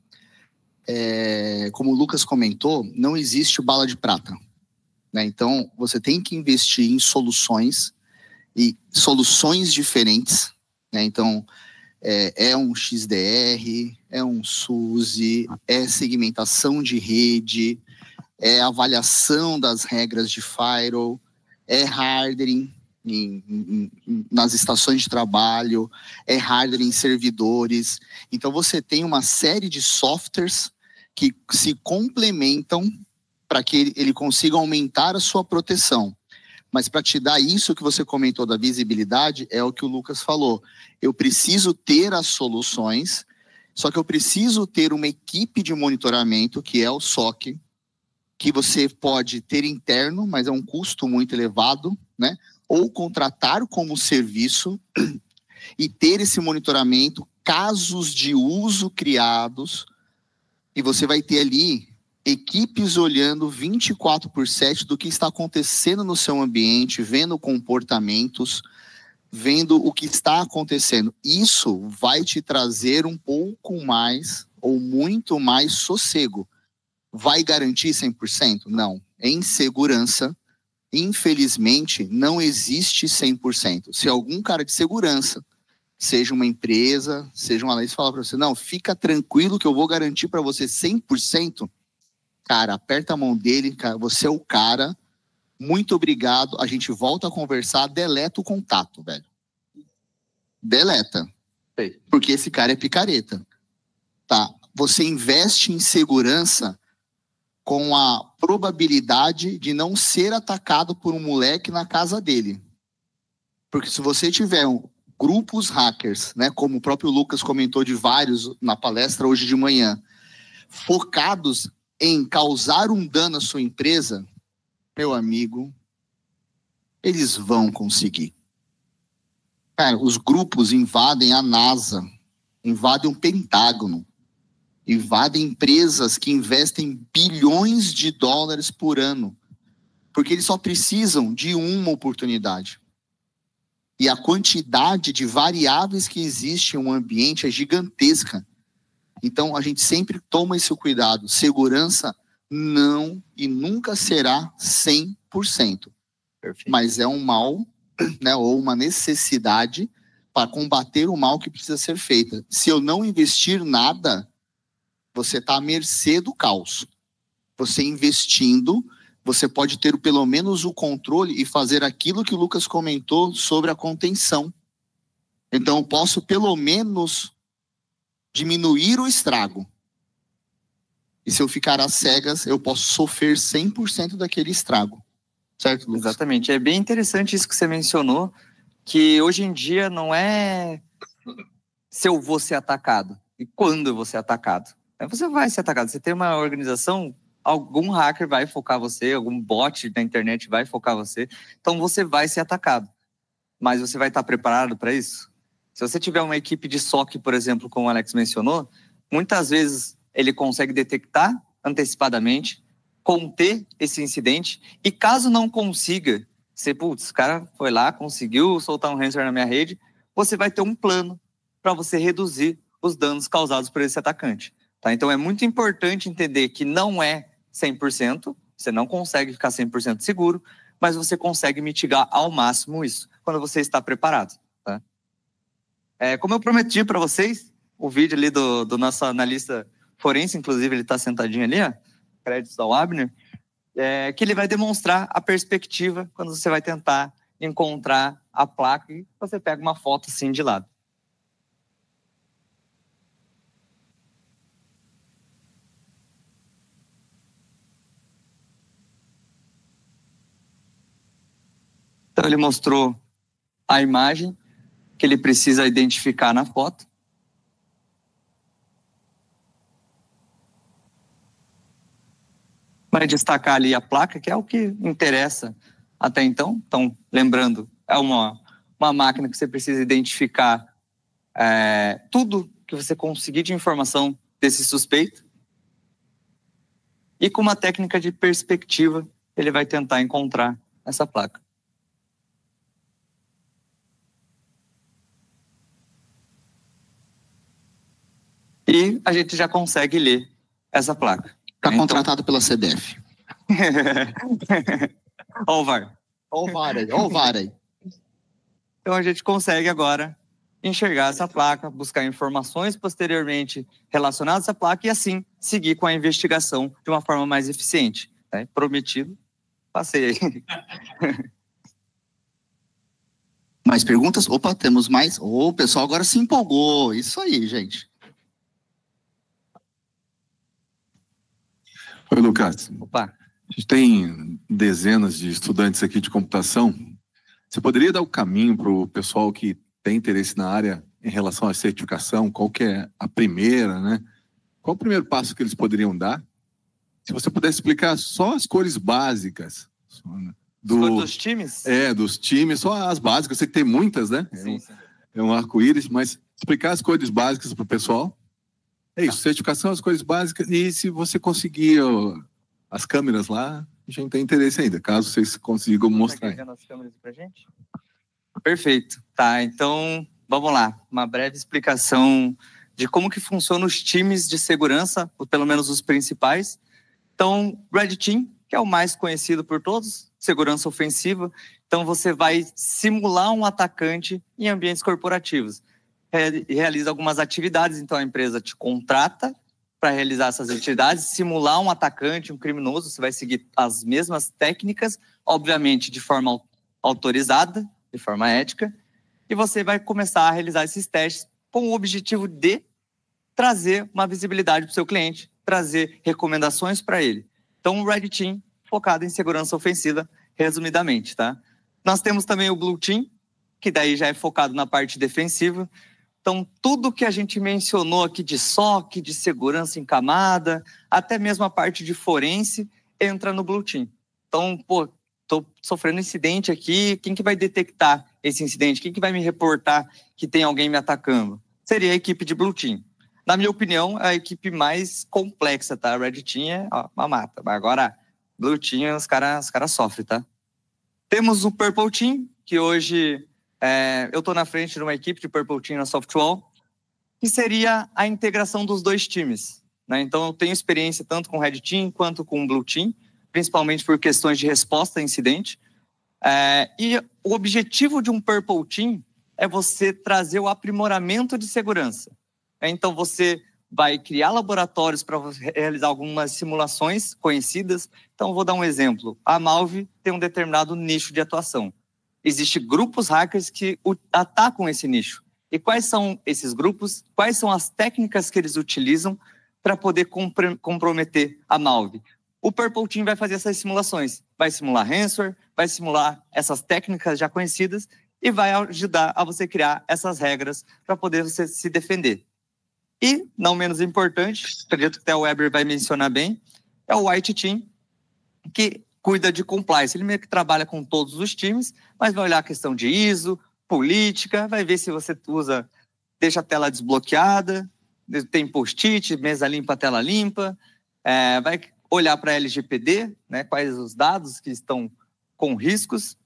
Como o Lucas comentou, não existe bala de prata, né? Então, você tem que investir em soluções e soluções diferentes, né? Então, é um XDR, é um SUSE, é segmentação de rede, é avaliação das regras de firewall, é hardening nas estações de trabalho, é hardening em servidores. Então, você tem uma série de softwares que se complementam para que ele consiga aumentar a sua proteção. Mas para te dar isso que você comentou da visibilidade, é o que o Lucas falou. Eu preciso ter as soluções, só que eu preciso ter uma equipe de monitoramento, que é o SOC, que você pode ter interno, mas é um custo muito elevado, né? Ou contratar como serviço e ter esse monitoramento, casos de uso criados, e você vai ter ali equipes olhando 24/7 do que está acontecendo no seu ambiente, vendo comportamentos, vendo o que está acontecendo. Isso vai te trazer um pouco mais ou muito mais sossego. Vai garantir 100%? Não. Em segurança, infelizmente, não existe 100%. Se algum cara de segurança, seja uma empresa, seja uma lei, falar para você, não, fica tranquilo que eu vou garantir para você 100%, cara, aperta a mão dele, cara, você é o cara, muito obrigado, a gente volta a conversar, deleta o contato, velho. Deleta. Porque esse cara é picareta. Tá? Você investe em segurança com a probabilidade de não ser atacado por um moleque na casa dele. Porque se você tiver grupos hackers, né, como o próprio Lucas comentou de vários na palestra hoje de manhã, focados em causar um dano à sua empresa, meu amigo, eles vão conseguir. Cara, os grupos invadem a NASA, invadem o Pentágono, invadem empresas que investem bilhões de dólares por ano, porque eles só precisam de uma oportunidade. E a quantidade de variáveis que existe em um ambiente é gigantesca. Então, a gente sempre toma esse cuidado. Segurança não e nunca será 100%. Perfeito. Mas é um mal, né, ou uma necessidade para combater o mal que precisa ser feita. Se eu não investir nada, você está à mercê do caos. Você investindo, você pode ter pelo menos o controle e fazer aquilo que o Lucas comentou sobre a contenção. Então, eu posso pelo menos diminuir o estrago. E se eu ficar às cegas, eu posso sofrer 100% daquele estrago. Certo, Lucas? Exatamente. É bem interessante isso que você mencionou, que hoje em dia não é se eu vou ser atacado e quando eu vou ser atacado. Você vai ser atacado. Você tem uma organização, algum hacker vai focar você, algum bot na internet vai focar você. Então você vai ser atacado. Mas você vai estar preparado para isso? Se você tiver uma equipe de SOC, por exemplo, como o Alex mencionou, muitas vezes ele consegue detectar antecipadamente, conter esse incidente, e caso não consiga, o cara foi lá, conseguiu soltar um ransomware na minha rede, você vai ter um plano para você reduzir os danos causados por esse atacante. Tá? Então é muito importante entender que não é 100%, você não consegue ficar 100% seguro, mas você consegue mitigar ao máximo isso, quando você está preparado. Tá? Como eu prometi para vocês, o vídeo ali do nosso analista forense, inclusive ele está sentadinho ali, ó, créditos ao Abner, que ele vai demonstrar a perspectiva quando você vai tentar encontrar a placa e você pega uma foto assim de lado. Então ele mostrou a imagem que ele precisa identificar na foto. Vai destacar ali a placa, que é o que interessa até então. Então, lembrando, é uma máquina que você precisa identificar tudo que você conseguir de informação desse suspeito. E com uma técnica de perspectiva, ele vai tentar encontrar essa placa. E a gente já consegue ler essa placa. Está contratado pela CBF. Olha o VAR. Olha o VAR aí. Então a gente consegue agora enxergar essa placa, buscar informações posteriormente relacionadas a essa placa e assim seguir com a investigação de uma forma mais eficiente. Né? Prometido, passei aí. Mais perguntas? Opa, temos mais. O pessoal agora se empolgou. Isso aí, gente. Oi, Lucas. Opa. A gente tem dezenas de estudantes aqui de computação. Você poderia dar o caminho para o pessoal que tem interesse na área em relação à certificação? Qual que é a primeira, né? Qual o primeiro passo que eles poderiam dar? Se você pudesse explicar só as cores básicas. Dos times? Dos times, só as básicas. Eu sei que tem muitas, né? Sim. É um arco-íris, mas explicar as cores básicas para o pessoal. É isso, certificação, as cores básicas. E se você conseguir as câmeras lá, a gente tem interesse ainda, caso vocês consigam mostrar. As câmeras pra gente? Perfeito. Tá, então vamos lá. Uma breve explicação de como que funcionam os times de segurança, ou pelo menos os principais. Então, Red Team, que é o mais conhecido por todos, segurança ofensiva. Então, você vai simular um atacante em ambientes corporativos. Realiza algumas atividades, então a empresa te contrata para realizar essas atividades, simular um atacante, um criminoso, você vai seguir as mesmas técnicas, obviamente de forma autorizada, de forma ética, e você vai começar a realizar esses testes com o objetivo de trazer uma visibilidade para o seu cliente, trazer recomendações para ele. Então, o Red Team focado em segurança ofensiva, resumidamente, tá? Nós temos também o Blue Team, que daí já é focado na parte defensiva. Então, tudo que a gente mencionou aqui de SOC, de segurança em camada, até mesmo a parte de forense, entra no Blue Team. Então, estou sofrendo incidente aqui, quem que vai detectar esse incidente? Quem que vai me reportar que tem alguém me atacando? Seria a equipe de Blue Team. Na minha opinião, é a equipe mais complexa, tá? A Red Team é uma mata, mas agora Blue Team, os caras sofrem, tá? Temos o Purple Team, que hoje eu estou na frente de uma equipe de Purple Team na Softwall, que seria a integração dos dois times, né? Então, eu tenho experiência tanto com Red Team quanto com Blue Team, principalmente por questões de resposta a incidente. E o objetivo de um Purple Team é você trazer o aprimoramento de segurança. Então, você vai criar laboratórios para realizar algumas simulações conhecidas. Então, vou dar um exemplo. A Malve tem um determinado nicho de atuação. Existem grupos hackers que atacam esse nicho. E quais são esses grupos? Quais são as técnicas que eles utilizam para poder comprometer a Malve? O Purple Team vai fazer essas simulações. Vai simular ransomware, vai simular essas técnicas já conhecidas e vai ajudar a você criar essas regras para poder você se defender. E, não menos importante, acredito que até o Weber vai mencionar bem, é o White Team, que cuida de compliance. Ele meio que trabalha com todos os times, mas vai olhar a questão de ISO, política, vai ver se você deixa a tela desbloqueada, tem post-it, mesa limpa, tela limpa, vai olhar para a LGPD, né, quais os dados que estão com riscos,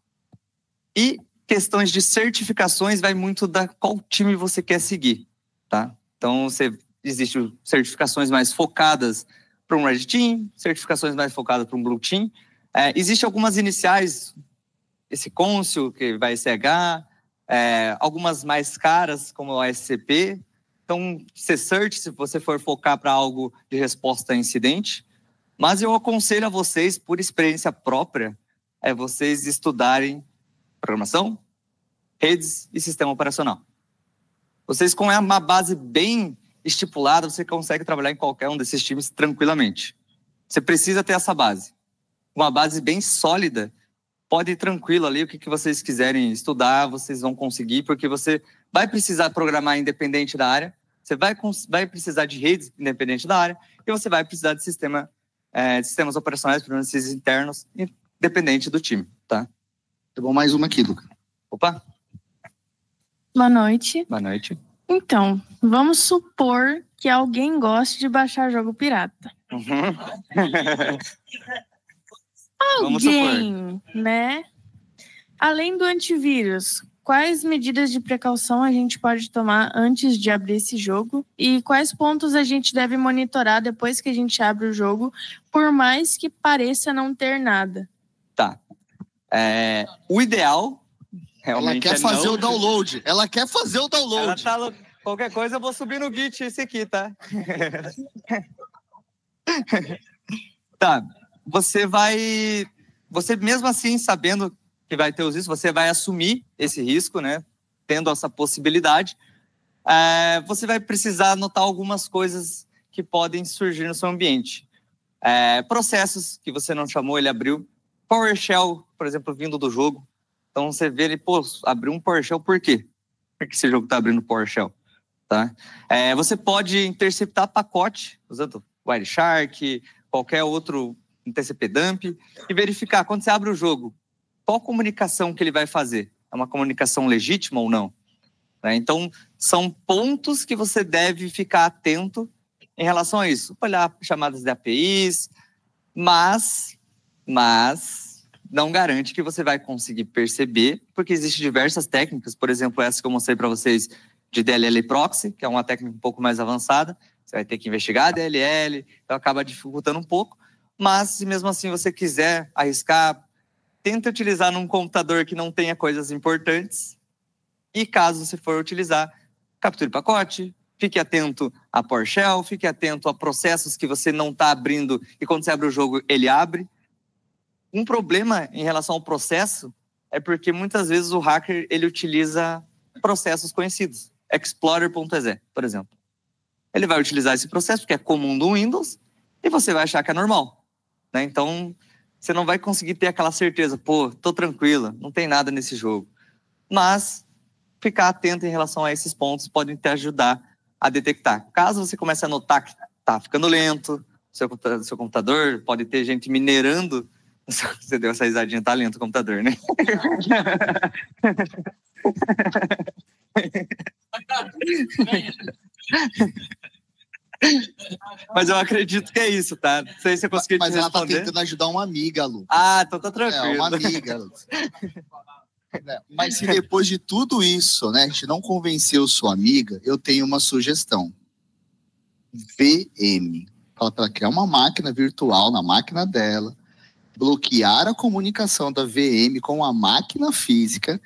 e questões de certificações vai muito da qual time você quer seguir, tá? Então, existem certificações mais focadas para um Red Team, certificações mais focadas para um Blue Team. Existem algumas iniciais, esse Consul, que vai SCH, algumas mais caras, como o SCP. Então, C-Cert, se você for focar para algo de resposta a incidente. Mas eu aconselho a vocês, por experiência própria, vocês estudarem programação, redes e sistema operacional. Vocês, com uma base bem estipulada, você consegue trabalhar em qualquer um desses times tranquilamente. Você precisa ter essa base. Uma base bem sólida, pode ir tranquilo ali, o que vocês quiserem estudar, vocês vão conseguir, porque você vai precisar programar independente da área, você vai precisar de redes independente da área, e você vai precisar de sistemas operacionais, pelo menos esses internos, independente do time, tá? Tá bom, mais uma aqui, Luca. Opa! Boa noite. Boa noite. Então, vamos supor que alguém goste de baixar jogo pirata. Alguém, né? Além do antivírus, quais medidas de precaução a gente pode tomar antes de abrir esse jogo? E quais pontos a gente deve monitorar depois que a gente abre o jogo, por mais que pareça não ter nada? Tá. O ideal... Ela quer fazer o download. Ela quer fazer o download. Qualquer coisa eu vou subir no Git esse aqui, tá? Tá. Você mesmo assim, sabendo que vai ter os riscos, você vai assumir esse risco, né? Tendo essa possibilidade. Você vai precisar anotar algumas coisas que podem surgir no seu ambiente. Processos que você não chamou, ele abriu. PowerShell, por exemplo, vindo do jogo. Então você vê ele, abriu um PowerShell, por quê? Por que esse jogo está abrindo PowerShell? Tá? Você pode interceptar pacote usando Wireshark, qualquer outro TCP dump, e verificar, quando você abre o jogo, qual comunicação que ele vai fazer? É uma comunicação legítima ou não? Então, são pontos que você deve ficar atento em relação a isso. Olhar chamadas de APIs, mas não garante que você vai conseguir perceber, porque existem diversas técnicas, por exemplo, essa que eu mostrei para vocês de DLL Proxy, que é uma técnica um pouco mais avançada. Você vai ter que investigar a DLL, então acaba dificultando um pouco. Mas, se mesmo assim você quiser arriscar, tenta utilizar num computador que não tenha coisas importantes. E caso você for utilizar, capture pacote, fique atento a PowerShell, fique atento a processos que você não está abrindo e quando você abre o jogo, ele abre. Um problema em relação ao processo é porque muitas vezes o hacker ele utiliza processos conhecidos. Explorer.exe, por exemplo. Ele vai utilizar esse processo, que é comum do Windows, e você vai achar que é normal. Então, você não vai conseguir ter aquela certeza, tô tranquila, não tem nada nesse jogo. Mas, ficar atento em relação a esses pontos podem te ajudar a detectar. Caso você comece a notar que está ficando lento, seu computador, pode ter gente minerando. Você deu essa risadinha, tá lento o computador, né? Mas eu acredito que é isso, tá? Não sei se você conseguiu Mas te responder. ela tá tentando ajudar uma amiga, Lu. Então tá tranquilo. É, uma amiga, Lu. Mas se depois de tudo isso, né, a gente não convenceu sua amiga, eu tenho uma sugestão. VM. Fala para ela criar uma máquina virtual na máquina dela, bloquear a comunicação da VM com a máquina física.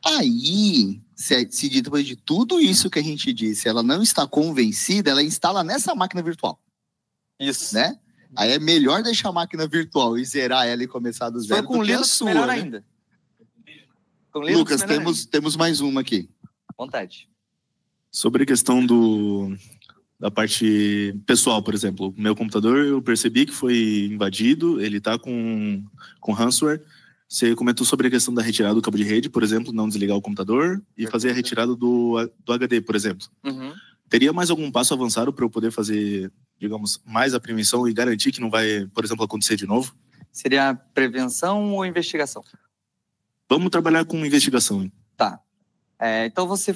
Aí, se depois de tudo isso que a gente disse, ela não está convencida, ela instala nessa máquina virtual. Isso. Né? Aí é melhor deixar a máquina virtual e zerar ela e começar do zero. Foi com do que Linux, a sua, melhor né? ainda. Com Linux, Lucas, melhor temos mais uma aqui. Vontade. Sobre a questão da parte pessoal, por exemplo. O meu computador, eu percebi que foi invadido, ele está com ransomware. Você comentou sobre a questão da retirada do cabo de rede, por exemplo, não desligar o computador e fazer a retirada do HD, por exemplo. Uhum. Teria mais algum passo avançado para eu poder fazer, digamos, mais a prevenção e garantir que não vai, por exemplo, acontecer de novo? Seria prevenção ou investigação? Vamos trabalhar com investigação. Hein? Tá. Então você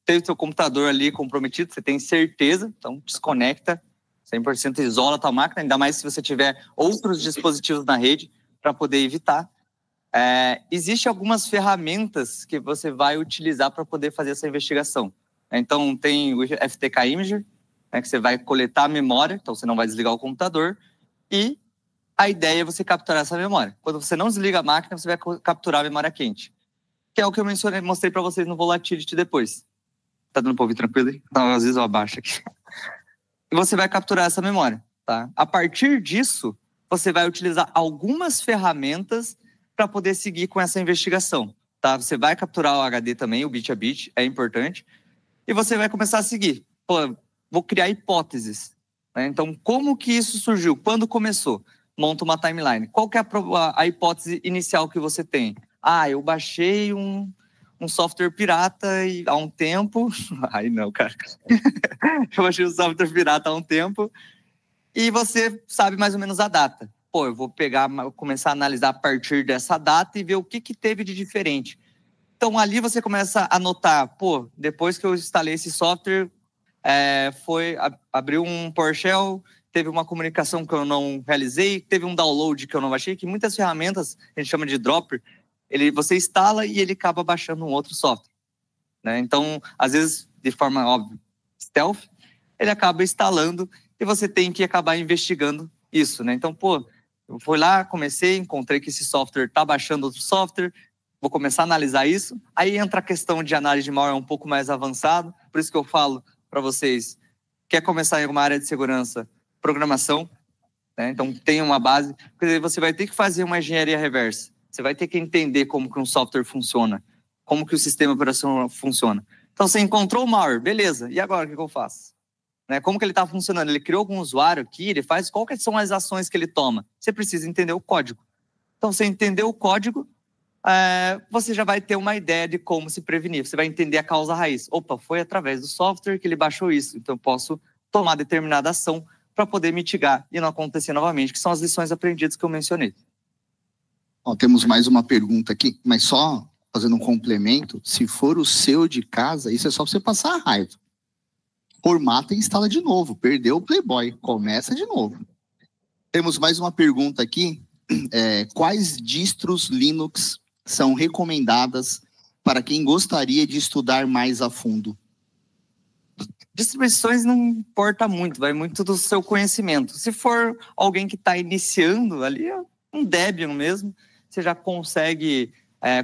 teve seu computador ali comprometido, você tem certeza, então desconecta, 100% isola a tua máquina, ainda mais se você tiver outros dispositivos na rede para poder evitar. Existem algumas ferramentas que você vai utilizar para poder fazer essa investigação. Então, tem o FTK Imager, que você vai coletar a memória, então você não vai desligar o computador, e a ideia é você capturar essa memória. Quando você não desliga a máquina, você vai capturar a memória quente, que é o que eu mostrei para vocês no Volatility depois. Tá dando para ouvir tranquilo aí? Não, às vezes eu abaixo aqui. E você vai capturar essa memória. Tá? A partir disso, você vai utilizar algumas ferramentas para poder seguir com essa investigação. Tá? Você vai capturar o HD também, o bit a bit, é importante. E você vai começar a seguir. Vou criar hipóteses. Né? Então, como que isso surgiu? Quando começou? Monta uma timeline. Qual que é a hipótese inicial que você tem? Eu baixei um software pirata há um tempo. Ai, não, cara. Eu baixei um software pirata há um tempo. E você sabe mais ou menos a data. Eu vou começar a analisar a partir dessa data e ver o que teve de diferente. Então, ali você começa a notar, depois que eu instalei esse software, abriu um PowerShell, teve uma comunicação que eu não realizei, teve um download que eu não baixei, que muitas ferramentas, a gente chama de dropper, você instala e ele acaba baixando um outro software. Né? Então, às vezes, de forma óbvia, stealth, ele acaba instalando e você tem que acabar investigando isso. Né? Então, eu fui lá, encontrei que esse software está baixando outro software, vou começar a analisar isso. Aí entra a questão de análise de malware um pouco mais avançado, por isso que eu falo para vocês, quer começar em alguma área de segurança, programação, né? Então tem uma base, porque você vai ter que fazer uma engenharia reversa, você vai ter que entender como que um software funciona, como que o sistema operacional funciona. Então você encontrou o malware, beleza, e agora o que eu faço? né? Como que ele está funcionando? Ele criou algum usuário aqui, ele faz quais são as ações que ele toma. Você precisa entender o código. Então, você entender o código, você já vai ter uma ideia de como se prevenir. Você vai entender a causa raiz. Opa, foi através do software que ele baixou isso. Então, eu posso tomar determinada ação para poder mitigar e não acontecer novamente, que são as lições aprendidas que eu mencionei. Ó, temos mais uma pergunta aqui, mas só fazendo um complemento. Se for o seu de casa, isso é só para você passar a raiva. Formata e instala de novo. Perdeu o Playboy. Começa de novo. Temos mais uma pergunta aqui. Quais distros Linux são recomendadas para quem gostaria de estudar mais a fundo? Distribuições não importa muito, vai muito do seu conhecimento. Se for alguém que está iniciando ali, um Debian mesmo, você já consegue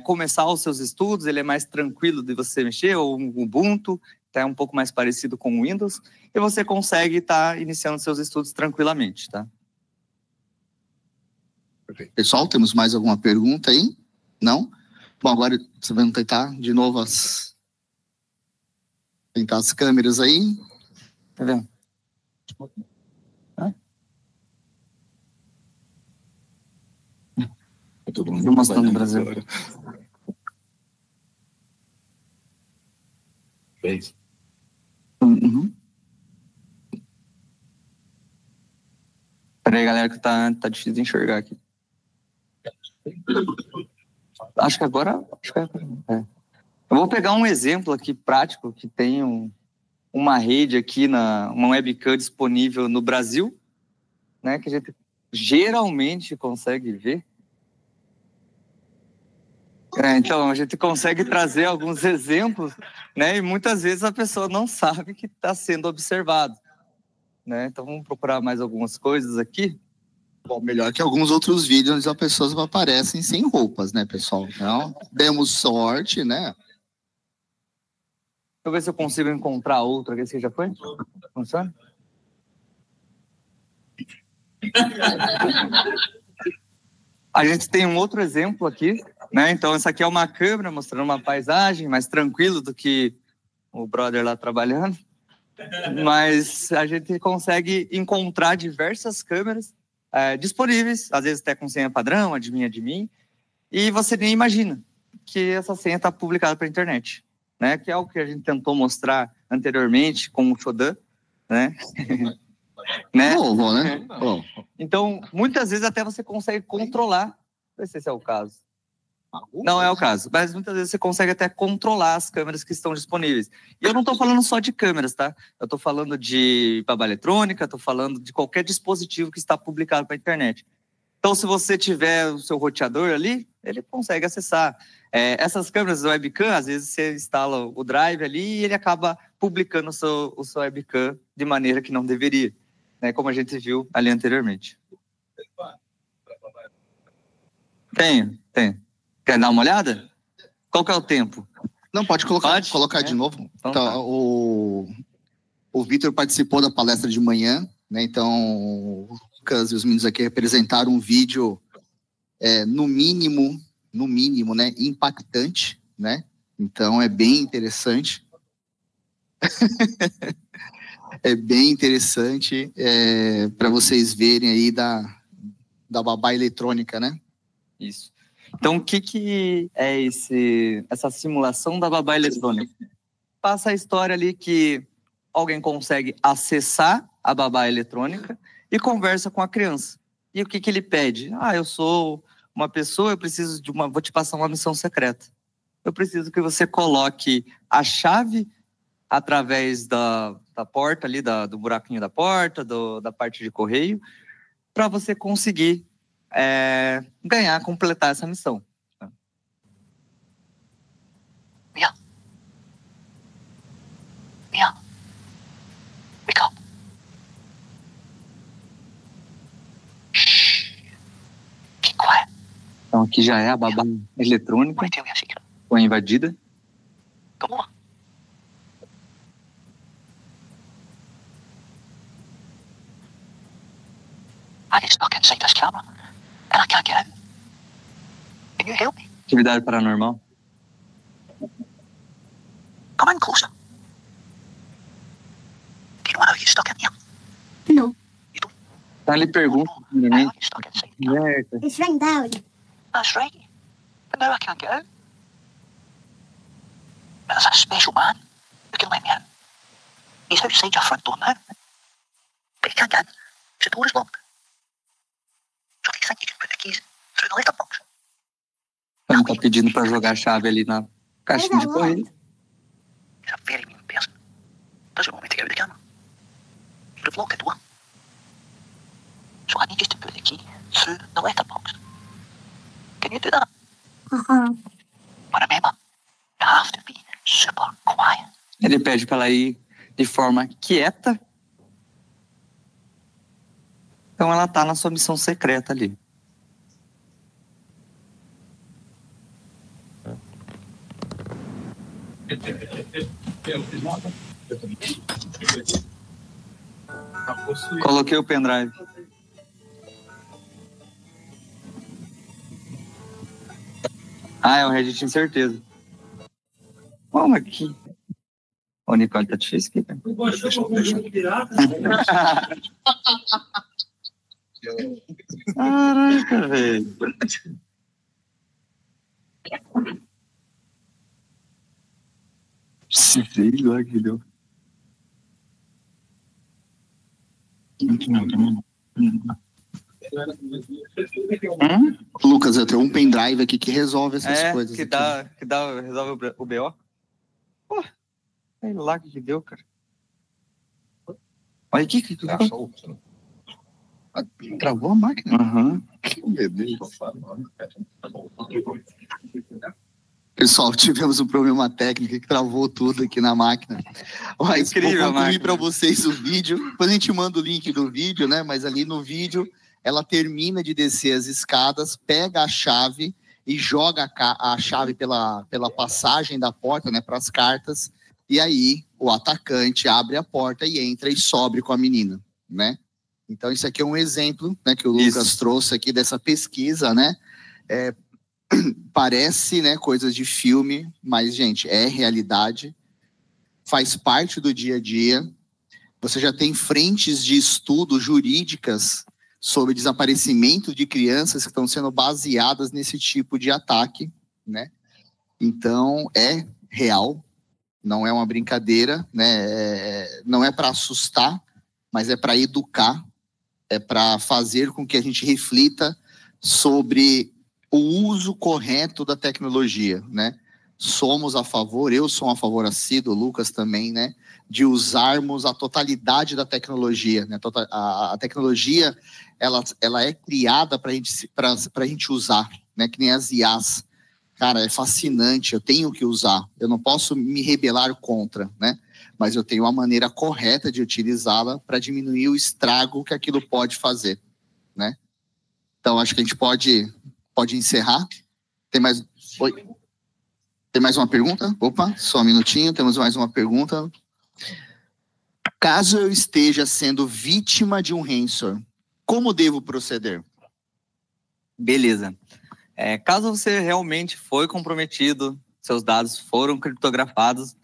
começar os seus estudos, ele é mais tranquilo de você mexer, ou um Ubuntu, é um pouco mais parecido com o Windows, e você consegue estar iniciando seus estudos tranquilamente, tá? Pessoal, temos mais alguma pergunta aí? Não? Bom, agora você vai tentar de novo tentar as câmeras aí. Tá vendo? Estou mostrando no Brasil. Fez. Uhum. Peraí, galera, que tá difícil de enxergar aqui. Acho que agora... Eu vou pegar um exemplo aqui prático, que tem uma rede aqui, uma webcam disponível no Brasil, né, que a gente geralmente consegue ver. Então, a gente consegue trazer alguns exemplos, né, e muitas vezes a pessoa não sabe que está sendo observado, né? Então, vamos procurar mais algumas coisas aqui. Bom, melhor que alguns outros vídeos onde as pessoas aparecem sem roupas, né, pessoal? Então, demos sorte, né? Deixa eu ver se eu consigo encontrar outra aqui. Você já foi? Funciona? A gente tem um outro exemplo aqui, né? Então, essa aqui é uma câmera mostrando uma paisagem mais tranquilo do que o brother lá trabalhando. Mas a gente consegue encontrar diversas câmeras disponíveis, às vezes até com senha padrão, admin, e você nem imagina que essa senha está publicada para a internet, né? Que é algo que a gente tentou mostrar anteriormente com o Shodan, né? né? Novo, né? Então, muitas vezes até você consegue controlar, não sei se esse é o caso. Não é o caso, mas muitas vezes você consegue até controlar as câmeras que estão disponíveis. E eu não estou falando só de câmeras, tá? Eu estou falando de babá eletrônica, estou falando de qualquer dispositivo que está publicado para a internet. Então, se você tiver o seu roteador ali, ele consegue acessar. Essas câmeras do webcam, às vezes você instala o drive ali e ele acaba publicando o seu webcam de maneira que não deveria, né? Como a gente viu ali anteriormente. Tem. Quer dar uma olhada? Qual que é o tempo? Não, pode colocar de novo. Então, tá. O Vitor participou da palestra de manhã, né? Então, o Lucas e os meninos aqui representaram um vídeo, no mínimo, né, impactante, né? Então, é bem interessante. É bem interessante para vocês verem aí da babá eletrônica, né? Isso. Então, o que é essa simulação da babá eletrônica? Passa a história ali que alguém consegue acessar a babá eletrônica e conversa com a criança. E o que ele pede? Eu sou uma pessoa, vou te passar uma missão secreta. Eu preciso que você coloque a chave através da porta ali, do buraquinho da porta, da parte de correio, para você conseguir completar essa missão. Wake up. Keep quiet. Então aqui já é a babá eletrônica. Foi invadida. Come on. I get stuck inside this camera and I can't get out. Can you help me? Atividade paranormal. Come in closer. Do you Tá, ele pergunta primeiramente. It's rang down. That's right. But now I can't get out. There's a special man who can let me in. He's outside your front door now. But he can't get in. The door is locked. So do you think you can put the keys through the letterbox? Ele tá pedindo pra jogar a chave ali na caixinha de correio. He's a very mean person. Doesn't want me to get out of the camera. You've locked the door. So I need you to put the key through the letterbox. Can you do that? Uh-huh. But remember, you have to be super quiet. Ele pede pra ela ir de forma quieta. Então ela tá na sua missão secreta ali. Coloquei o pendrive. Ah, é o Reddit, tinha certeza. Vamos aqui. O Nicole tá difícil aqui, cara. Caraca, velho. Sei lá que deu. Lucas, eu tenho um pendrive aqui que resolve essas coisas. Resolve o BO. Pô, sei lá o que deu, cara. Olha aqui. Travou a máquina? Uhum. Pessoal, tivemos um problema técnico que travou tudo aqui na máquina. Mas incrível, vou concluir para vocês o vídeo. Depois a gente manda o link do vídeo, né? Mas ali no vídeo, ela termina de descer as escadas, pega a chave e joga a chave pela passagem da porta, né? Para as cartas. E aí o atacante abre a porta e entra e sobe com a menina, né? Então isso aqui é um exemplo, né? Que o Lucas trouxe aqui dessa pesquisa, né? Parece, né, coisas de filme, mas, gente, é realidade, faz parte do dia a dia. Você já tem frentes de estudo jurídicas sobre desaparecimento de crianças que estão sendo baseadas nesse tipo de ataque, né? Então, é real, não é uma brincadeira, né? Não é para assustar, mas é para educar, é para fazer com que a gente reflita sobre o uso correto da tecnologia, né? Somos a favor, eu sou a favor assíduo, o Lucas também, né? De usarmos a totalidade da tecnologia, né? A tecnologia, ela é criada para a gente usar, né? Que nem as IAs. Cara, é fascinante, eu tenho que usar. Eu não posso me rebelar contra, né? Mas eu tenho uma maneira correta de utilizá-la para diminuir o estrago que aquilo pode fazer, né? Então, acho que a gente pode encerrar. Tem mais uma pergunta? Opa, só um minutinho, temos mais uma pergunta. Caso eu esteja sendo vítima de um ransomware, como devo proceder? Beleza. Caso você realmente foi comprometido, seus dados foram criptografados,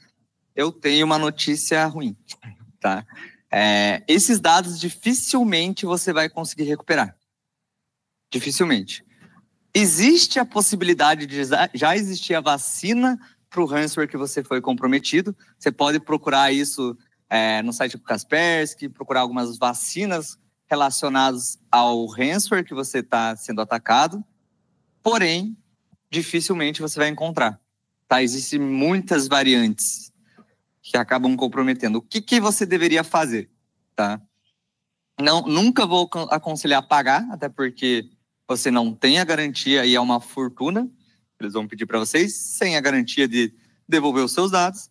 eu tenho uma notícia ruim, tá? Esses dados dificilmente você vai conseguir recuperar. Dificilmente. Existe a possibilidade de já existir a vacina para o ransomware que você foi comprometido. Você pode procurar isso no site do Kaspersky, procurar algumas vacinas relacionadas ao ransomware que você está sendo atacado. Porém, dificilmente você vai encontrar. Tá? Existem muitas variantes que acabam comprometendo. O que você deveria fazer? Tá? Nunca vou aconselhar pagar, até porque você não tem a garantia e é uma fortuna. Eles vão pedir para vocês, sem a garantia de devolver os seus dados.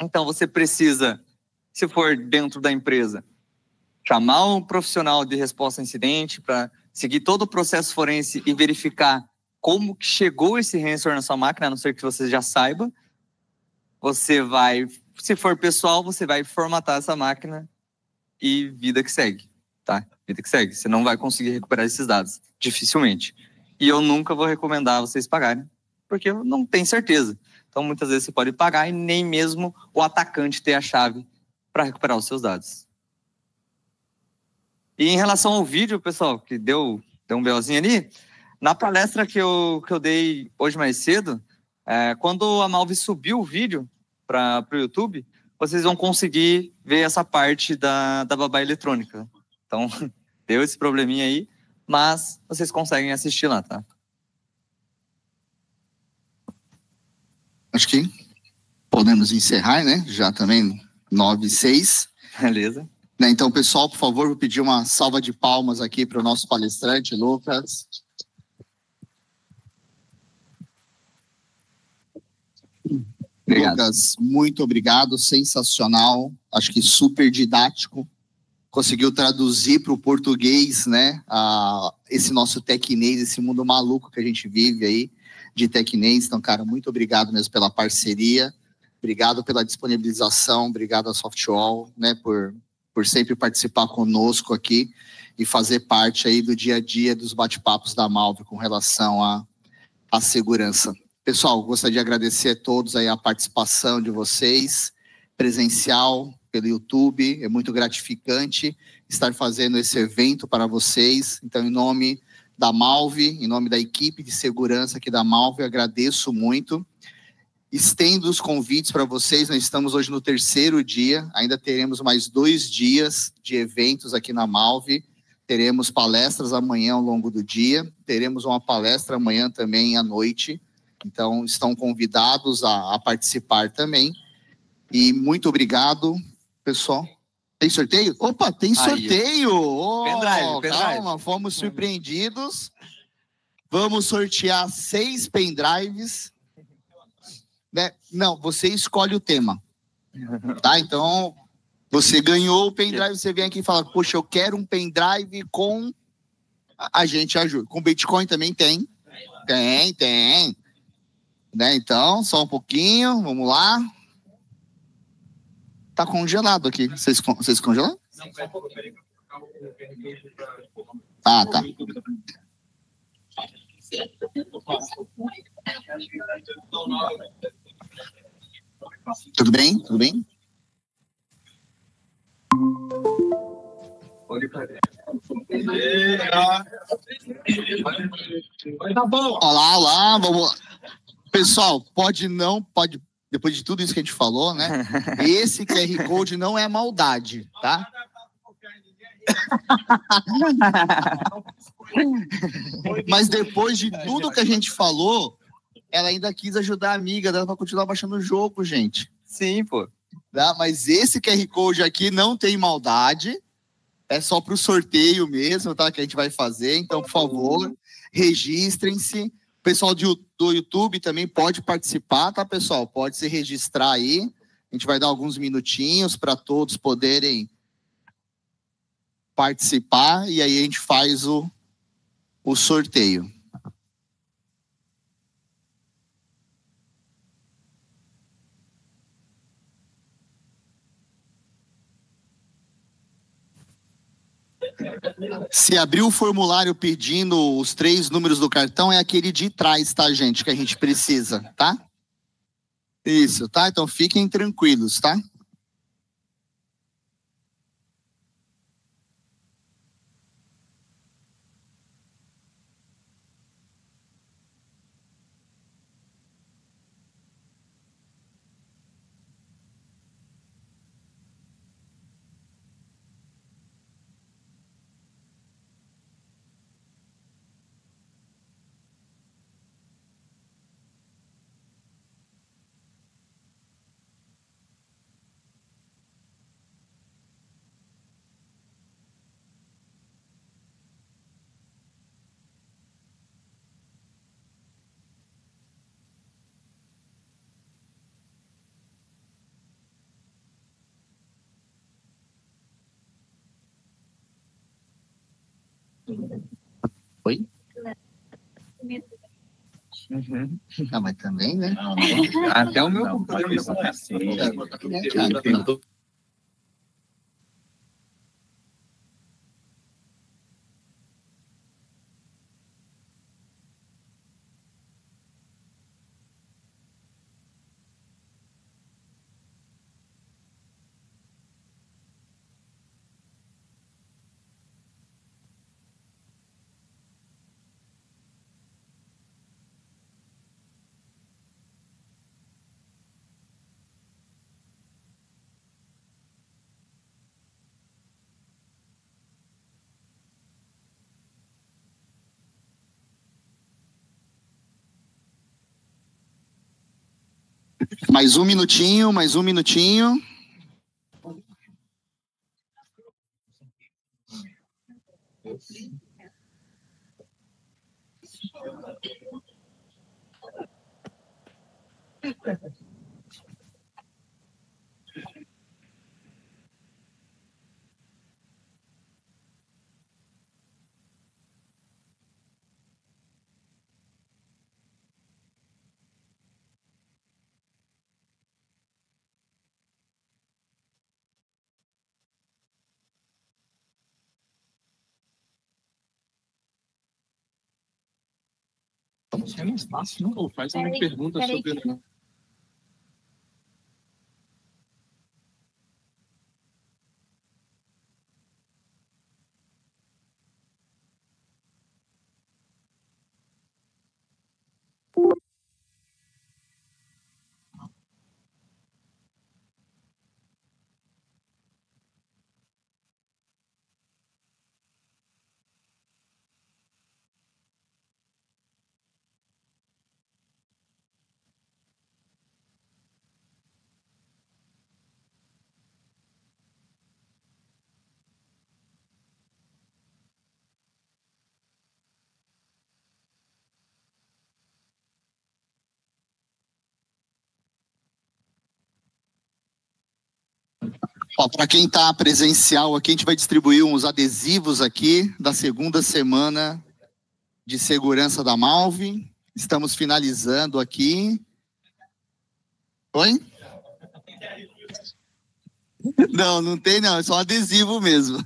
Então, você precisa, se for dentro da empresa, chamar um profissional de resposta a incidente para seguir todo o processo forense e verificar como que chegou esse ransomware na sua máquina, a não ser que você já saiba. Você vai, se for pessoal, você vai formatar essa máquina e vida que segue, tá? Vida que segue. Você não vai conseguir recuperar esses dados, dificilmente. E eu nunca vou recomendar vocês pagarem, porque eu não tenho certeza. Então, muitas vezes você pode pagar e nem mesmo o atacante ter a chave para recuperar os seus dados. E em relação ao vídeo, pessoal, que deu um BOzinho ali, na palestra que eu dei hoje mais cedo, quando a Malve subiu o vídeo para o YouTube, vocês vão conseguir ver essa parte da babá eletrônica. Então, deu esse probleminha aí, mas vocês conseguem assistir lá, tá? Acho que podemos encerrar, né? Já também 9h06. Beleza. Né? Então, pessoal, por favor, vou pedir uma salva de palmas aqui para o nosso palestrante, Lucas. Obrigado. Lucas, muito obrigado, sensacional, acho que super didático, conseguiu traduzir para o português, né, esse nosso tecnês, esse mundo maluco que a gente vive aí, de tecnês. Então, cara, muito obrigado mesmo pela parceria, obrigado pela disponibilização, obrigado à Softwall, né, por sempre participar conosco aqui e fazer parte aí do dia a dia dos bate-papos da Malve com relação à segurança. Pessoal, gostaria de agradecer a todos aí a participação de vocês, presencial, pelo YouTube, é muito gratificante estar fazendo esse evento para vocês. Então, em nome da Malve, em nome da equipe de segurança aqui da Malve, agradeço muito. Estendo os convites para vocês, nós estamos hoje no 3º dia, ainda teremos mais 2 dias de eventos aqui na Malve, teremos palestras amanhã ao longo do dia, teremos uma palestra amanhã também à noite, então estão convidados a participar também, e muito obrigado, pessoal. Tem sorteio? Opa, tem sorteio! Oh, pendrive. Calma, fomos surpreendidos, vamos sortear 6 pendrives, né? Não, você escolhe o tema, tá? Então, você ganhou o pendrive, você vem aqui e fala, poxa, eu quero um pendrive com... A gente ajuda. Com Bitcoin também tem. Tem. Né? Então, só um pouquinho, vamos lá. Tá congelado aqui. Vocês congelaram? Não, só um pouco. Ah, tá. Tudo bem? Tudo bem? Olá, vamos lá. Pessoal, pode, depois de tudo isso que a gente falou, né? Esse QR Code não é maldade, tá? Mas depois de tudo que a gente falou, ela ainda quis ajudar a amiga dela para continuar baixando o jogo, gente. Sim, pô. Tá? Mas esse QR Code aqui não tem maldade, é só para o sorteio mesmo, tá? Que a gente vai fazer. Então, por favor, registrem-se. O pessoal do YouTube também pode participar, tá, pessoal? Pode se registrar aí. A gente vai dar alguns minutinhos para todos poderem participar e aí a gente faz o sorteio. Se abrir o formulário pedindo os 3 números do cartão, é aquele de trás, tá, gente? Que a gente precisa, tá? Isso, tá? Então fiquem tranquilos, tá? Oi? Uhum. Ah, mas também, né? Não. Até o meu computador não é assim. Mais um minutinho, mais um minutinho. Estamos tendo espaço, não? Faz uma pergunta sobre... Para quem está presencial aqui, a gente vai distribuir uns adesivos aqui da segunda semana de segurança da Malve. Estamos finalizando aqui. Oi? Não, não tem não, é só um adesivo mesmo.